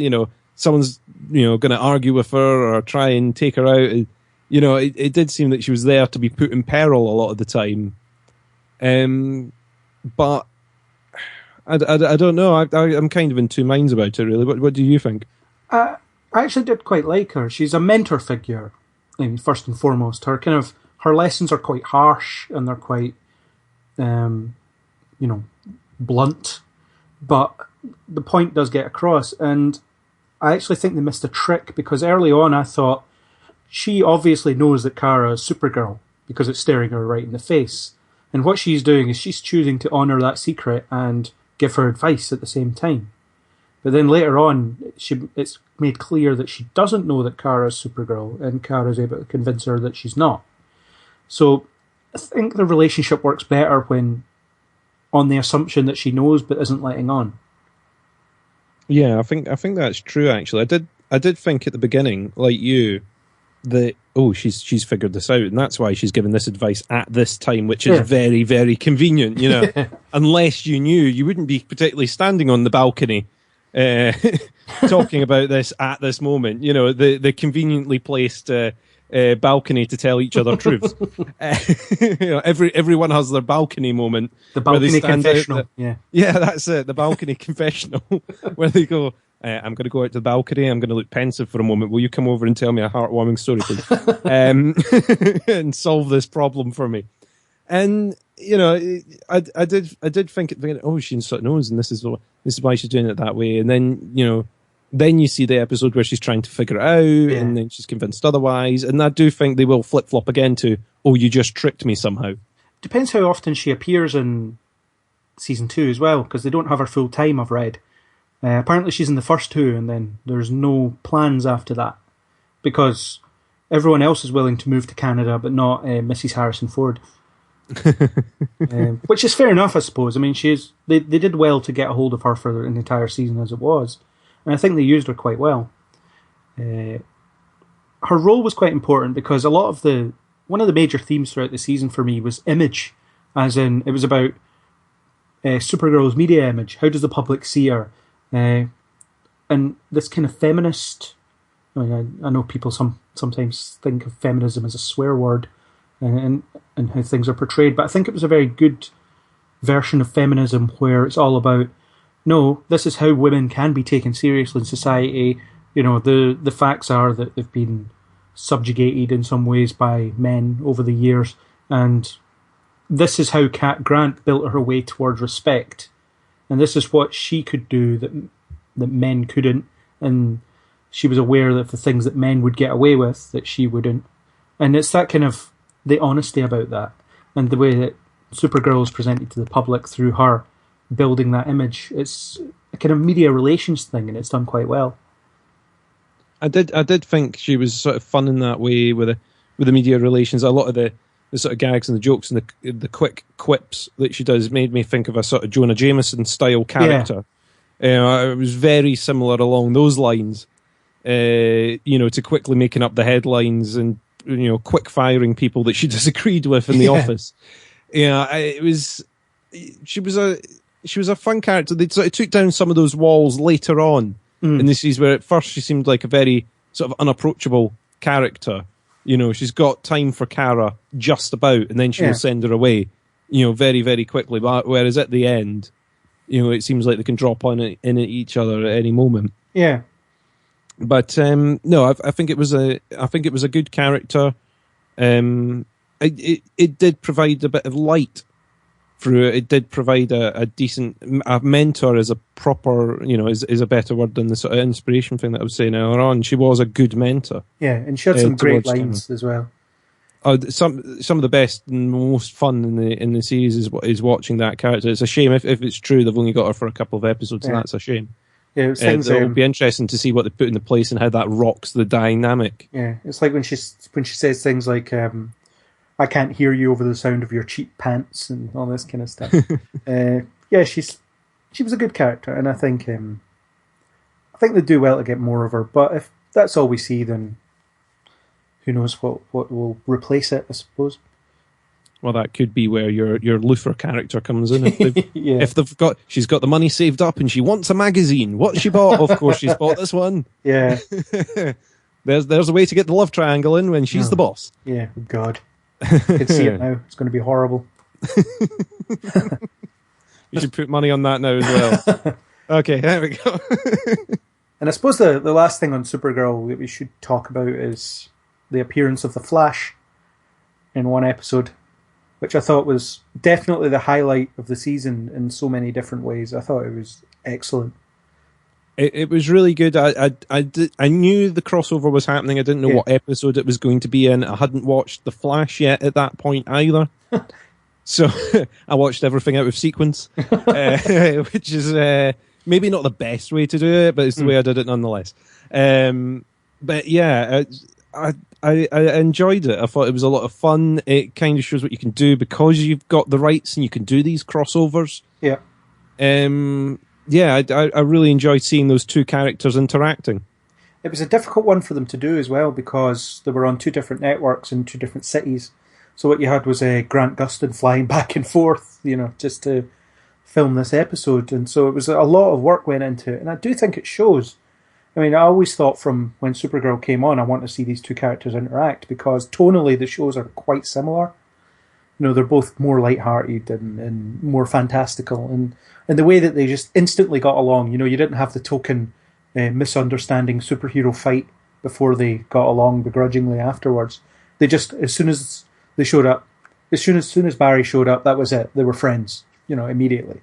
someone's going to argue with her or try and take her out. It did seem that she was there to be put in peril a lot of the time. But I don't know. I'm kind of in two minds about it, really. What do you think? I actually did quite like her. She's a mentor figure, first and foremost. Her lessons are quite harsh and they're quite, blunt. But the point does get across. And I actually think they missed a trick because early on I thought she obviously knows that Kara is Supergirl because it's staring her right in the face. And what she's doing is she's choosing to honour that secret and give her advice at the same time. But then later on, it's made clear that she doesn't know that Kara's Supergirl, and Kara's able to convince her that she's not. So I think the relationship works better when on the assumption that she knows but isn't letting on. Yeah, I think that's true. Actually, I did think at the beginning, like you, that she's figured this out, and that's why she's given this advice at this time, which is very, very convenient. Unless you knew, you wouldn't be particularly standing on the balcony talking about this at this moment. You know, the conveniently placed balcony to tell each other truths. You know, everyone has their balcony moment. The balcony confessional. Yeah, that's it. The balcony confessional, where they go, I'm going to go out to the balcony. I'm going to look pensive for a moment. Will you come over and tell me a heartwarming story, please? And solve this problem for me. And you know, I did think at the beginning, oh, she sort of knows, and this is why she's doing it that way. And then then you see the episode where she's trying to figure it out, and then she's convinced otherwise. And I do think they will flip flop again to, oh, you just tricked me somehow. Depends how often she appears in season 2 as well, because they don't have her full time, I've read. Apparently she's in the first 2, and then there's no plans after that, because everyone else is willing to move to Canada, but not Mrs. Harrison Ford. Which is fair enough, I suppose. I mean, they did well to get a hold of her for an entire season as it was, and I think they used her quite well. Her role was quite important because one of the major themes throughout the season for me was image, as in it was about Supergirl's media image. How does the public see her? And this kind of feminist. I know people sometimes think of feminism as a swear word, and how things are portrayed, but I think it was a very good version of feminism where it's all about, no, this is how women can be taken seriously in society. You know, the facts are that they've been subjugated in some ways by men over the years, and this is how Cat Grant built her way towards respect, and this is what she could do that men couldn't, and she was aware of the things that men would get away with that she wouldn't. And it's that kind of the honesty about that, and the way that Supergirl is presented to the public through her building that image. It's a kind of media relations thing, and it's done quite well. I did think she was sort of fun in that way with the media relations. A lot of the sort of gags and the jokes and the quick quips that she does made me think of a sort of Jonah Jameson style character. Yeah. It was very similar along those lines. To quickly making up the headlines and quick firing people that she disagreed with in the office. It was. She was a fun character. They sort of took down some of those walls later on in the series, where at first she seemed like a very sort of unapproachable character. She's got time for Kara just about, and then she will send her away, very, very quickly. But whereas at the end, it seems like they can drop in at each other at any moment. Yeah. But no, I think it was a good character. It did provide a bit of light through it. It did provide a decent mentor as a proper, is a better word than the sort of inspiration thing that I was saying earlier on. She was a good mentor. Yeah, and she had some great lines as well. Some of the best and most fun in the series is watching that character. It's a shame if it's true they've only got her for a couple of episodes, and that's a shame. Yeah, it'll be interesting to see what they put into place and how that rocks the dynamic. Yeah, it's like when she says things like, "I can't hear you over the sound of your cheap pants" and all this kind of stuff. She was a good character, and I think they do well to get more of her. But if that's all we see, then who knows what will replace it? I suppose. Well, that could be where your Luthor character comes in. If she's got the money saved up and she wants a magazine. What's she bought? Of course, she's bought this one. Yeah. There's a way to get the love triangle in when she's the boss. Yeah. God, I can see it now. It's going to be horrible. You should put money on that now as well. Okay, there we go. And I suppose the last thing on Supergirl that we should talk about is the appearance of the Flash in one episode, which I thought was definitely the highlight of the season in so many different ways. I thought it was excellent. It was really good. I knew the crossover was happening. I didn't know what episode it was going to be in. I hadn't watched The Flash yet at that point either. So I watched everything out of sequence, which is maybe not the best way to do it, but it's the way I did it nonetheless. But yeah, I enjoyed it. I thought it was a lot of fun. It kind of shows what you can do because you've got the rights and you can do these crossovers. Yeah. I really enjoyed seeing those two characters interacting. It was a difficult one for them to do as well because they were on two different networks in two different cities. So what you had was Grant Gustin flying back and forth, just to film this episode, and so it was a lot of work went into it, and I do think it shows. I mean, I always thought from when Supergirl came on, I want to see these two characters interact, because tonally the shows are quite similar. You know, they're both more lighthearted and more fantastical, and the way that they just instantly got along. You know, you didn't have the token misunderstanding superhero fight before they got along begrudgingly afterwards. They just, as soon as they showed up, as soon as Barry showed up, that was it. They were friends, you know, immediately.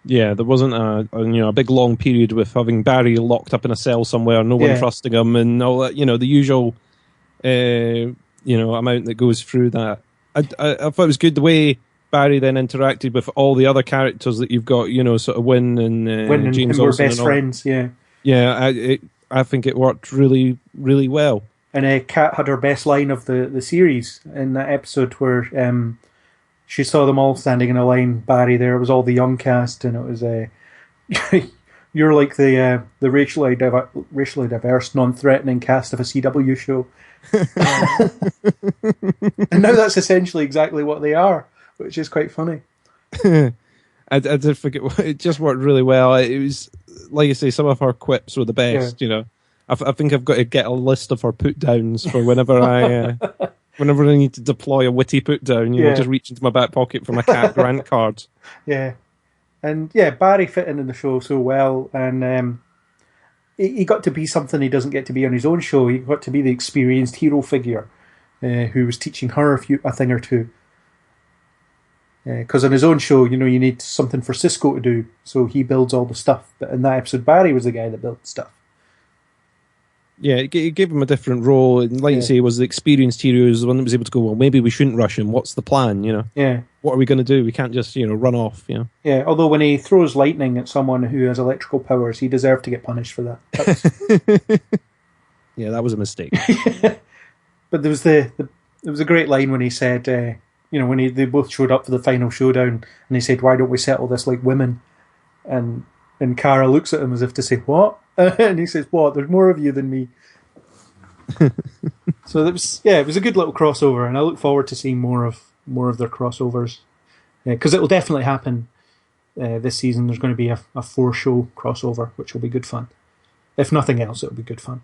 Yeah, there wasn't a big long period with having Barry locked up in a cell somewhere, no one trusting him, and all that. You know, the usual amount that goes through that. I thought it was good the way Barry then interacted with all the other characters that you've got. You know, sort of Wynn and James were Olsen best friends. Yeah, yeah. I think it worked really, really well. And Kat had her best line of the series in that episode where she saw them all standing in a line. Barry, there was all the young cast, and it was you're like the racially diverse, non-threatening cast of a CW show. And now that's essentially exactly what they are, which is quite funny. I did forget. It just worked really well. It was, like you say, some of her quips were the best. You know, I think I've got to get a list of her put downs for whenever I need to deploy a witty put down. You know, just reach into my back pocket for my Cat Grant cards. Yeah, and Barry fit in the show so well, and he got to be something he doesn't get to be on his own show. He got to be the experienced hero figure who was teaching her a thing or two. Because on his own show, you know, you need something for Cisco to do, so he builds all the stuff. But in that episode, Barry was the guy that built stuff. Yeah, it gave him a different role. And like you say, was the experienced hero, was the one that was able to go, well, maybe we shouldn't rush him. What's the plan, you know? Yeah. What are we going to do? We can't just, run off, you know? Yeah, although when he throws lightning at someone who has electrical powers, he deserved to get punished for that. Yeah, that was a mistake. But there was a great line when he said, when they both showed up for the final showdown, and he said, "Why don't we settle this like women?" And Kara looks at him as if to say, "What?" And he says, "What? There's more of you than me." So it was a good little crossover, and I look forward to seeing more of their crossovers, because it will definitely happen this season. There's going to be a 4-show crossover, which will be good fun. If nothing else, it'll be good fun.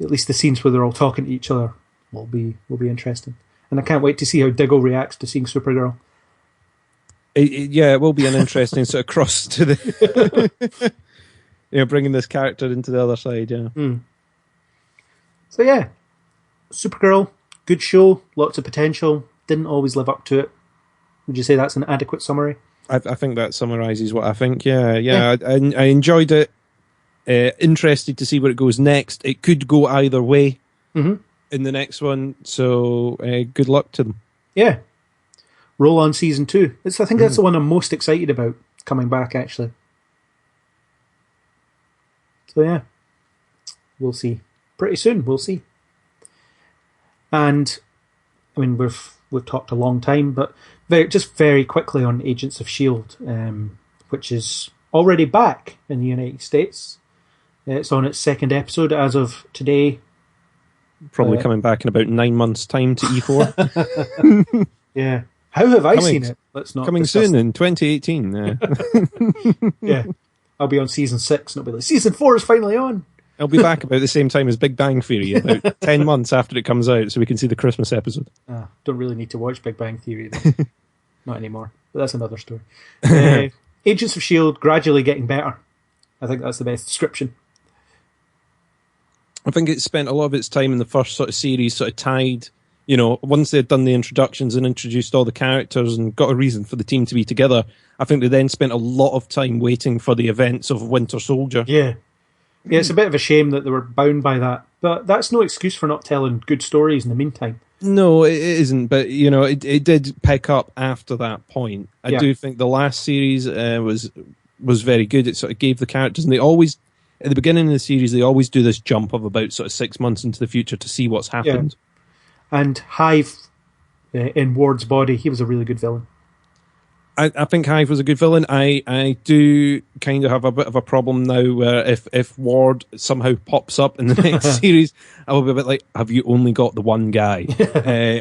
At least the scenes where they're all talking to each other will be interesting, and I can't wait to see how Diggle reacts to seeing Supergirl. It will be an interesting sort of cross to the, bringing this character into the other side. Yeah. So Supergirl, good show, lots of potential. Didn't always live up to it. Would you say that's an adequate summary? I think that summarises what I think. Yeah. I enjoyed it. Interested to see where it goes next. It could go either way. Mm-hmm. In the next one, so good luck to them. Yeah. Roll on season 2. I think that's the one I'm most excited about coming back, actually. So we'll see. Pretty soon, we'll see. And, I mean, we've talked a long time, but very quickly on Agents of S.H.I.E.L.D., which is already back in the United States. It's on its second episode as of today. Probably coming back in about 9 months' time to E4. Yeah. How have I seen it? Let's not coming soon in 2018. Yeah. I'll be on season 6 and it'll be like, season 4 is finally on. I'll be back about the same time as Big Bang Theory, about 10 months after it comes out, so we can see the Christmas episode. Don't really need to watch Big Bang Theory, though. Not anymore. But that's another story. Agents of S.H.I.E.L.D. gradually getting better. I think that's the best description. I think it spent a lot of its time in the first sort of series sort of tied, once they'd done the introductions and introduced all the characters and got a reason for the team to be together, I think they then spent a lot of time waiting for the events of Winter Soldier. Yeah. Yeah, it's a bit of a shame that they were bound by that, but that's no excuse for not telling good stories in the meantime. No, it isn't, but, it did pick up after that point. I do think the last series was very good. It sort of gave the characters, and they always... At the beginning of the series, they always do this jump of about sort of 6 months into the future to see what's happened. Yeah. And Hive in Ward's body, he was a really good villain. I think Hive was a good villain. I do kind of have a bit of a problem now where if Ward somehow pops up in the next series, I will be a bit like, have you only got the one guy?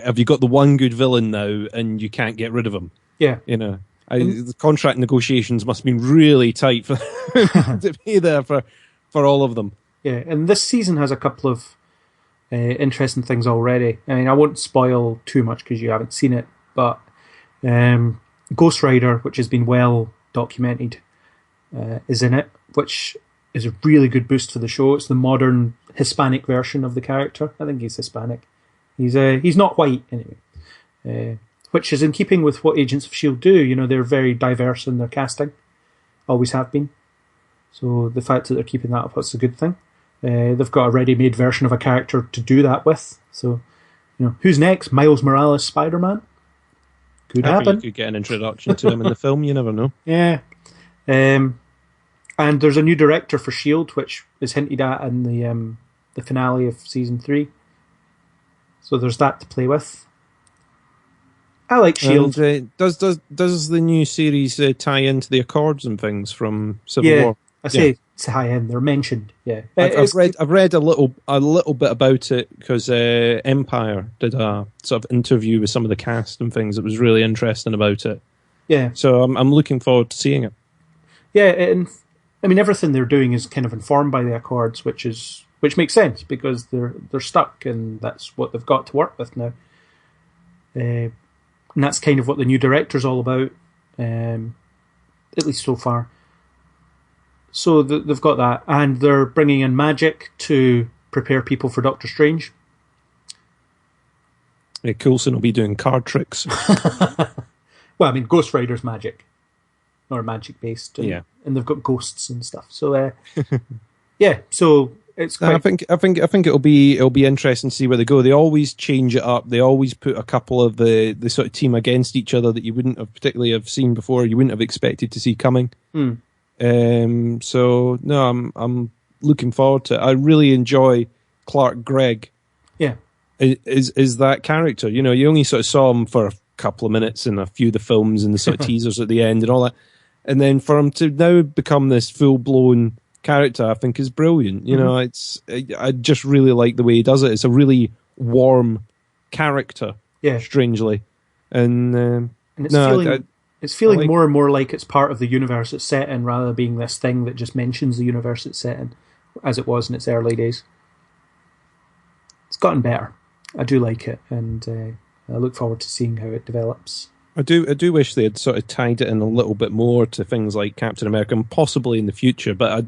Have you got the one good villain now and you can't get rid of him? Yeah. You know, the contract negotiations must have been really tight for to be there for all of them. Yeah, and this season has a couple of interesting things already. I mean, I won't spoil too much because you haven't seen it, but Ghost Rider, which has been well documented, is in it, which is a really good boost for the show. It's the modern Hispanic version of the character. I think he's Hispanic. He's not white anyway, which is in keeping with what Agents of S.H.I.E.L.D. do. You know, they're very diverse in their casting, always have been. So the fact that they're keeping that up, that's a good thing. They've got a ready-made version of a character to do that with. So, you know, who's next? Miles Morales, Spider-Man? Could happen. You could get an introduction to him in the film. You never know. Yeah. And there's a new director for S.H.I.E.L.D., which is hinted at in the finale of season 3. So there's that to play with. I like S.H.I.E.L.D. And, does the new series tie into the Accords and things from Civil War? I say tie in. They're mentioned. Yeah, I've read a little bit about it because Empire did a sort of interview with some of the cast and things. It was really interesting about it. Yeah, so I'm looking forward to seeing it. Yeah, and I mean everything they're doing is kind of informed by the Accords, which makes sense because they're stuck and that's what they've got to work with now. And that's kind of what the new director's all about, at least so far. So they've got that, and they're bringing in magic to prepare people for Doctor Strange. Yeah, Coulson will be doing card tricks. Well, I mean, Ghost Rider's magic, or magic based, and they've got ghosts and stuff. So, yeah, so it's quite. I think it'll be interesting to see where they go. They always change it up. They always put a couple of the sort of team against each other that you wouldn't have particularly have seen before. You wouldn't have expected to see coming. So no, I'm looking forward to it. I really enjoy Clark Gregg. Yeah, is that character? You know, you only sort of saw him for a couple of minutes in a few of the films and the sort of teasers at the end and all that, and then for him to now become this full blown character, I think is brilliant. You know, I just really like the way he does it. It's a really warm character. Yeah, strangely, and it's feeling more and more like it's part of the universe it's set in, rather than being this thing that just mentions the universe it's set in, as it was in its early days. It's gotten better. I do like it, and I look forward to seeing how it develops. I do wish they had sort of tied it in a little bit more to things like Captain America, and possibly in the future. But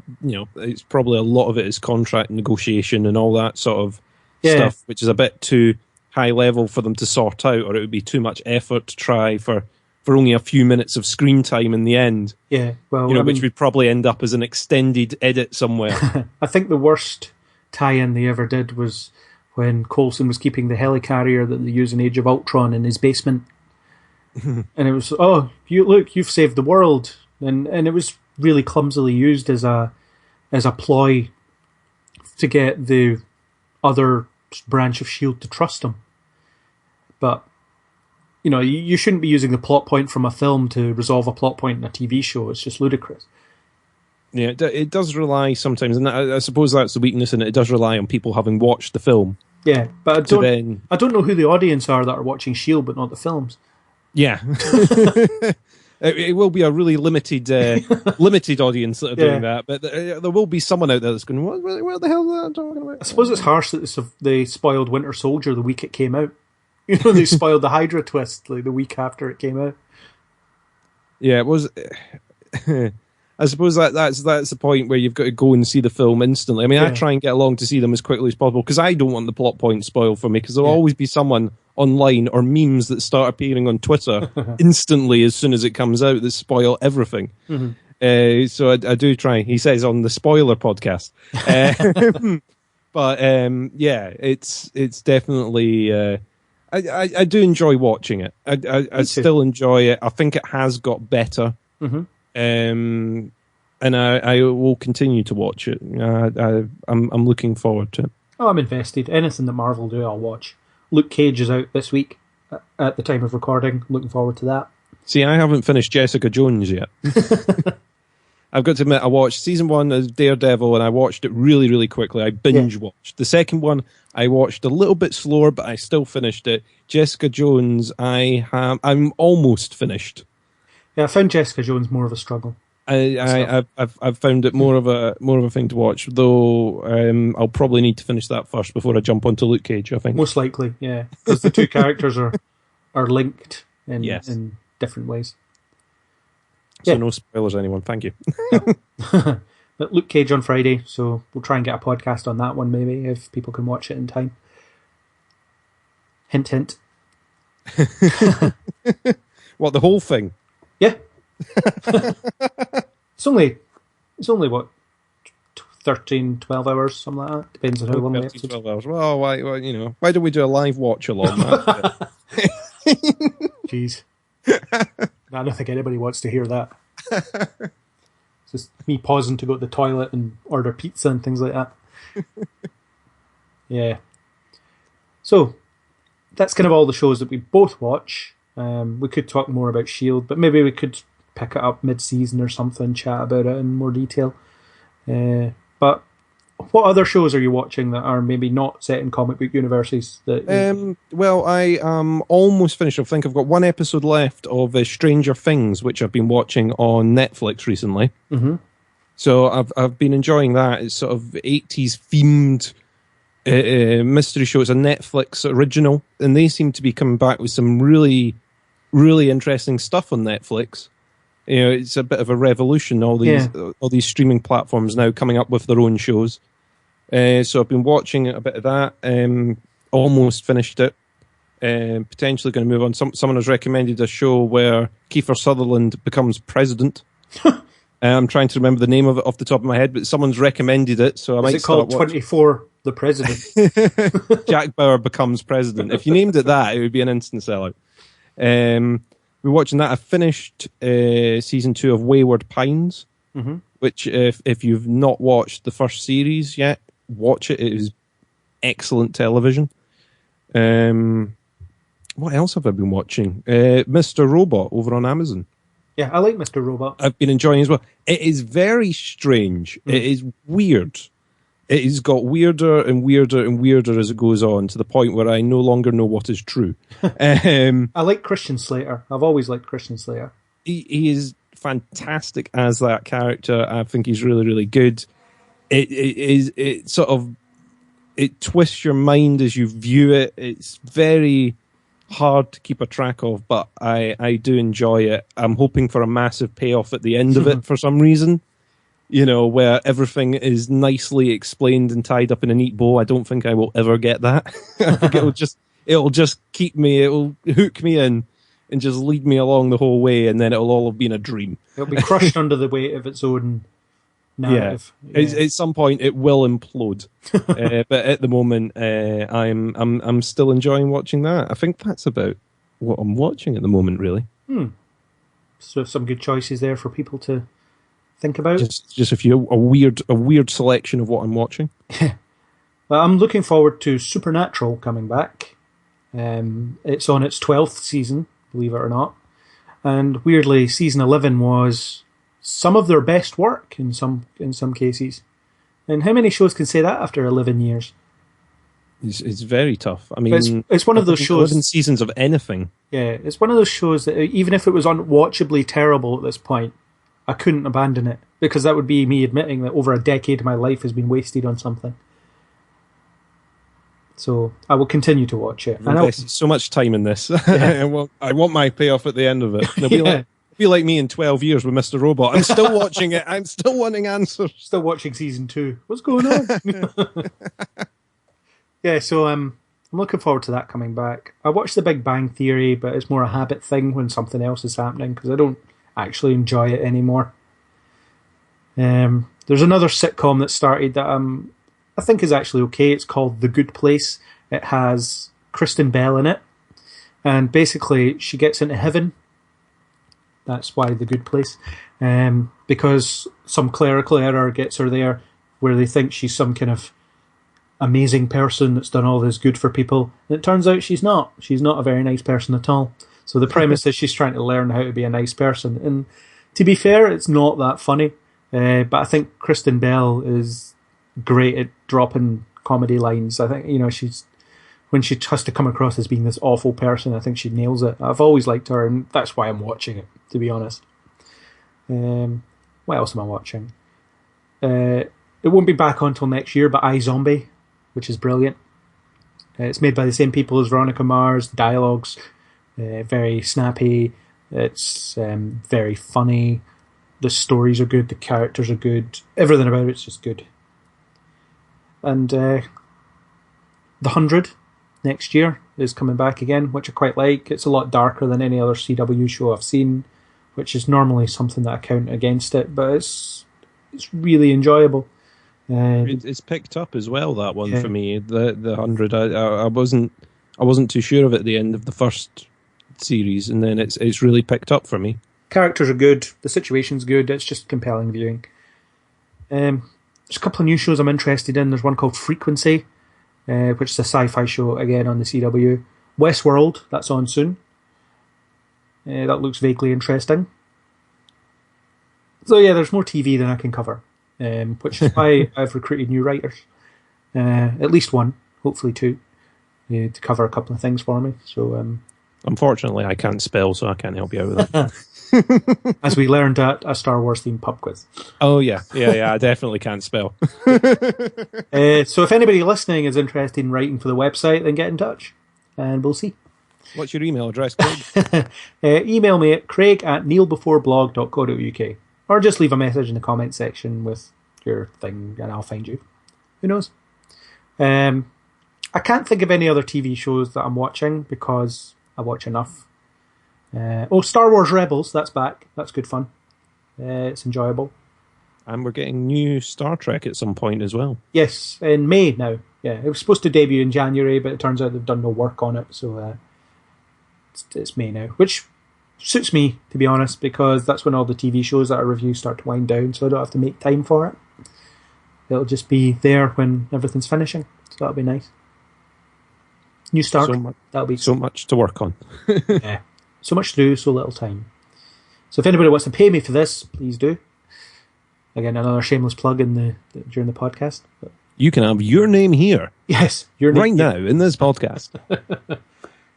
it's probably a lot of it is contract negotiation and all that sort of stuff, which is a bit too high level for them to sort out, or it would be too much effort to try for only a few minutes of screen time in the end. Yeah, well, which would probably end up as an extended edit somewhere. I think the worst tie-in they ever did was when Coulson was keeping the helicarrier that they use in Age of Ultron in his basement. And it was, you've saved the world. And it was really clumsily used as a ploy to get the other branch of S.H.I.E.L.D. to trust him. But you know, you shouldn't be using the plot point from a film to resolve a plot point in a TV show. It's just ludicrous. Yeah, it does rely sometimes, and I suppose that's the weakness in it. It does rely on people having watched the film. Yeah, but I don't know who the audience are that are watching S.H.I.E.L.D. but not the films. Yeah. It will be a really limited audience that are doing that, but there will be someone out there that's going, what the hell are they talking about? I suppose it's harsh that they spoiled Winter Soldier the week it came out. You know, they spoiled the Hydra twist like the week after it came out. Yeah, it was. I suppose that's the point where you've got to go and see the film instantly. I mean, I try and get along to see them as quickly as possible because I don't want the plot point spoiled for me, because there'll always be someone online or memes that start appearing on Twitter instantly as soon as it comes out that spoil everything. Mm-hmm. So I do try. He says on the spoiler podcast. But it's definitely. I do enjoy watching it. I still enjoy it. I think it has got better. Mm-hmm. And I will continue to watch it. I'm looking forward to it. Oh, I'm invested. Anything that Marvel do, I'll watch. Luke Cage is out this week at the time of recording. Looking forward to that. See, I haven't finished Jessica Jones yet. I've got to admit, I watched season 1 of Daredevil, and I watched it really, really quickly. I binge watched. The second one, I watched a little bit slower, but I still finished it. Jessica Jones, I'm almost finished. Yeah, I found Jessica Jones more of a struggle. I've found it more of a thing to watch, though. I'll probably need to finish that first before I jump onto Luke Cage, I think. Most likely, yeah, because the two characters are linked in different ways. So no spoilers, anyone. Thank you. But Luke Cage on Friday, so we'll try and get a podcast on that one maybe if people can watch it in time. Hint, hint. What, the whole thing? Yeah. It's only what, 13, 12 hours, something like that. Depends on how long the episode. 12 hours. Well, why don't we do a live watch along? Jeez. I don't think anybody wants to hear that. It's just me pausing to go to the toilet and order pizza and things like that. Yeah. So, that's kind of all the shows that we both watch. We could talk more about S.H.I.E.L.D., but maybe we could pick it up mid-season or something, chat about it in more detail. But what other shows are you watching that are maybe not set in comic book universes? Well, I almost finished. I think I've got one episode left of Stranger Things, which I've been watching on Netflix recently. Mm-hmm. So I've been enjoying that. It's sort of 80s themed mystery show. It's a Netflix original, and they seem to be coming back with some really, really interesting stuff on Netflix. You know, it's a bit of a revolution. All these streaming platforms now coming up with their own shows. So I've been watching a bit of that. Almost finished it. Potentially going to move on. Someone has recommended a show where Kiefer Sutherland becomes president. I'm trying to remember the name of it off the top of my head, but someone's recommended it, so I might start watching. Is it called 24 The President? Jack Bauer becomes president. If you named it that, it would be an instant sellout. We're watching that. I finished season 2 of Wayward Pines, mm-hmm. which if you've not watched the first series yet, watch it. It is excellent television. What else have I been watching? Mr. Robot over on Amazon. Yeah, I like Mr. Robot. I've been enjoying as well. It is very strange. It is weird. It has got weirder and weirder and weirder as it goes on, to the point where I no longer know what is true. I like Christian Slater. I've always liked Christian Slater. He is fantastic as that character. I think he's really, really good. It twists your mind as you view it. It's very hard to keep a track of, but I do enjoy it. I'm hoping for a massive payoff at the end of it for some reason. You know, where everything is nicely explained and tied up in a neat bow. I don't think I will ever get that. I think it'll just keep me, it'll hook me in and just lead me along the whole way, and then it'll all have been a dream. It'll be crushed under the weight of its own narrative. Yeah. At some point it will implode. But at the moment, I'm still enjoying watching that. I think that's about what I'm watching at the moment, really. So some good choices there for people to think about. Just a few, a weird selection of what I'm watching. Well, I'm looking forward to Supernatural coming back. It's on its 12th season, believe it or not. And weirdly, season 11 was some of their best work in some cases. And how many shows can say that after 11 years? It's very tough. I mean, it's one of those shows. 11 seasons of anything. Yeah, it's one of those shows that even if it was unwatchably terrible at this point, I couldn't abandon it, because that would be me admitting that over a decade of my life has been wasted on something. So I will continue to watch it. I invested so much time in this. Yeah. I want my payoff at the end of it. It'll be like me in 12 years with Mr. Robot. I'm still watching it. I'm still wanting answers. Still watching season 2. What's going on? Yeah, so I'm looking forward to that coming back. I watched The Big Bang Theory, but it's more a habit thing when something else is happening, because I don't actually enjoy it anymore. There's another sitcom that started that I think is actually okay. It's called The Good Place. It has Kristen Bell in it, and basically she gets into heaven. That's why The Good Place, because some clerical error gets her there, where they think she's some kind of amazing person that's done all this good for people, and it turns out she's not. She's not a very nice person at all. So the premise is she's trying to learn how to be a nice person. And to be fair, it's not that funny. But I think Kristen Bell is great at dropping comedy lines. I think, when she has to come across as being this awful person, I think she nails it. I've always liked her, and that's why I'm watching it, to be honest. What else am I watching? It won't be back on until next year, but iZombie, which is brilliant. It's made by the same people as Veronica Mars. The dialogue's very snappy. It's very funny. The stories are good. The characters are good. Everything about it's just good. And The 100 next year is coming back again, which I quite like. It's a lot darker than any other CW show I've seen, which is normally something that I count against it, but it's really enjoyable. It's picked up as well, that one, for me. The 100. I wasn't too sure of it at the end of the first series, and then it's really picked up for me. Characters are good. The situation's good. It's just compelling viewing. There's a couple of new shows I'm interested in. There's one called Frequency, which is a sci-fi show, again, on the CW. Westworld, that's on soon. That looks vaguely interesting. So yeah, there's more TV than I can cover, which is why I've recruited new writers. At least one, hopefully two, to cover a couple of things for me. So, unfortunately, I can't spell, so I can't help you out with that. As we learned at a Star Wars themed pub quiz. Oh yeah, I definitely can't spell. So if anybody listening is interested in writing for the website, then get in touch, and we'll see. What's your email address, Craig? Email me at craig@kneelbeforeblog.co.uk, or just leave a message in the comment section with your thing, and I'll find you. Who knows? I can't think of any other TV shows that I'm watching because I watch enough. Star Wars Rebels, that's back. That's good fun. It's enjoyable. And we're getting new Star Trek at some point as well. Yes, in May now. Yeah, it was supposed to debut in January, but it turns out they've done no work on it, so it's May now, which suits me, to be honest, because that's when all the TV shows that I review start to wind down, so I don't have to make time for it. It'll just be there when everything's finishing, so that'll be nice. New start. That'll be so much to work on. Yeah. So much to do, so little time. So if anybody wants to pay me for this, please do. Again, another shameless plug during the podcast. But you can have your name here. Yes, your name right now in this podcast.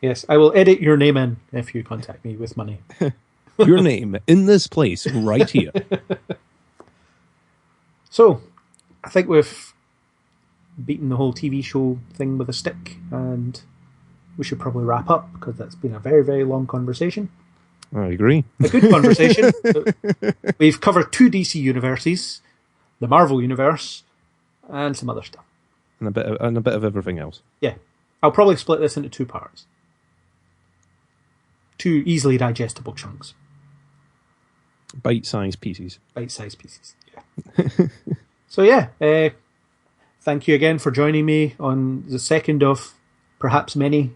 Yes, I will edit your name in if you contact me with money. Your name in this place right here. So, I think we've beaten the whole TV show thing with a stick, and we should probably wrap up because that's been a very, very long conversation. I agree. A good conversation. We've covered 2 DC universes, the Marvel Universe, and some other stuff. And a bit of everything else. Yeah. I'll probably split this into 2 parts. 2 easily digestible chunks. Bite-sized pieces. Bite-sized pieces, yeah. So yeah, thank you again for joining me on the second of perhaps many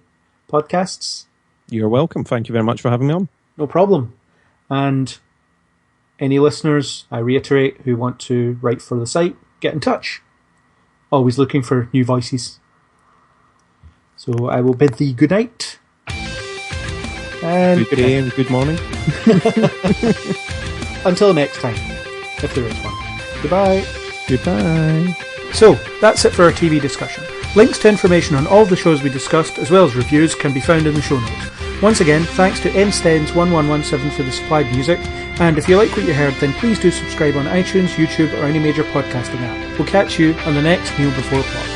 podcasts. You're welcome. Thank you very much for having me on. No problem. And any listeners, I reiterate, who want to write for the site, get in touch. Always looking for new voices. So I will bid thee good night. And good day and good morning. Until next time, if there is one. Goodbye. Goodbye. So, that's it for our TV discussion. Links to information on all the shows we discussed, as well as reviews, can be found in the show notes. Once again, thanks to nstens1117 for the supplied music, and if you like what you heard, then please do subscribe on iTunes, YouTube, or any major podcasting app. We'll catch you on the next Kneel Before Blog.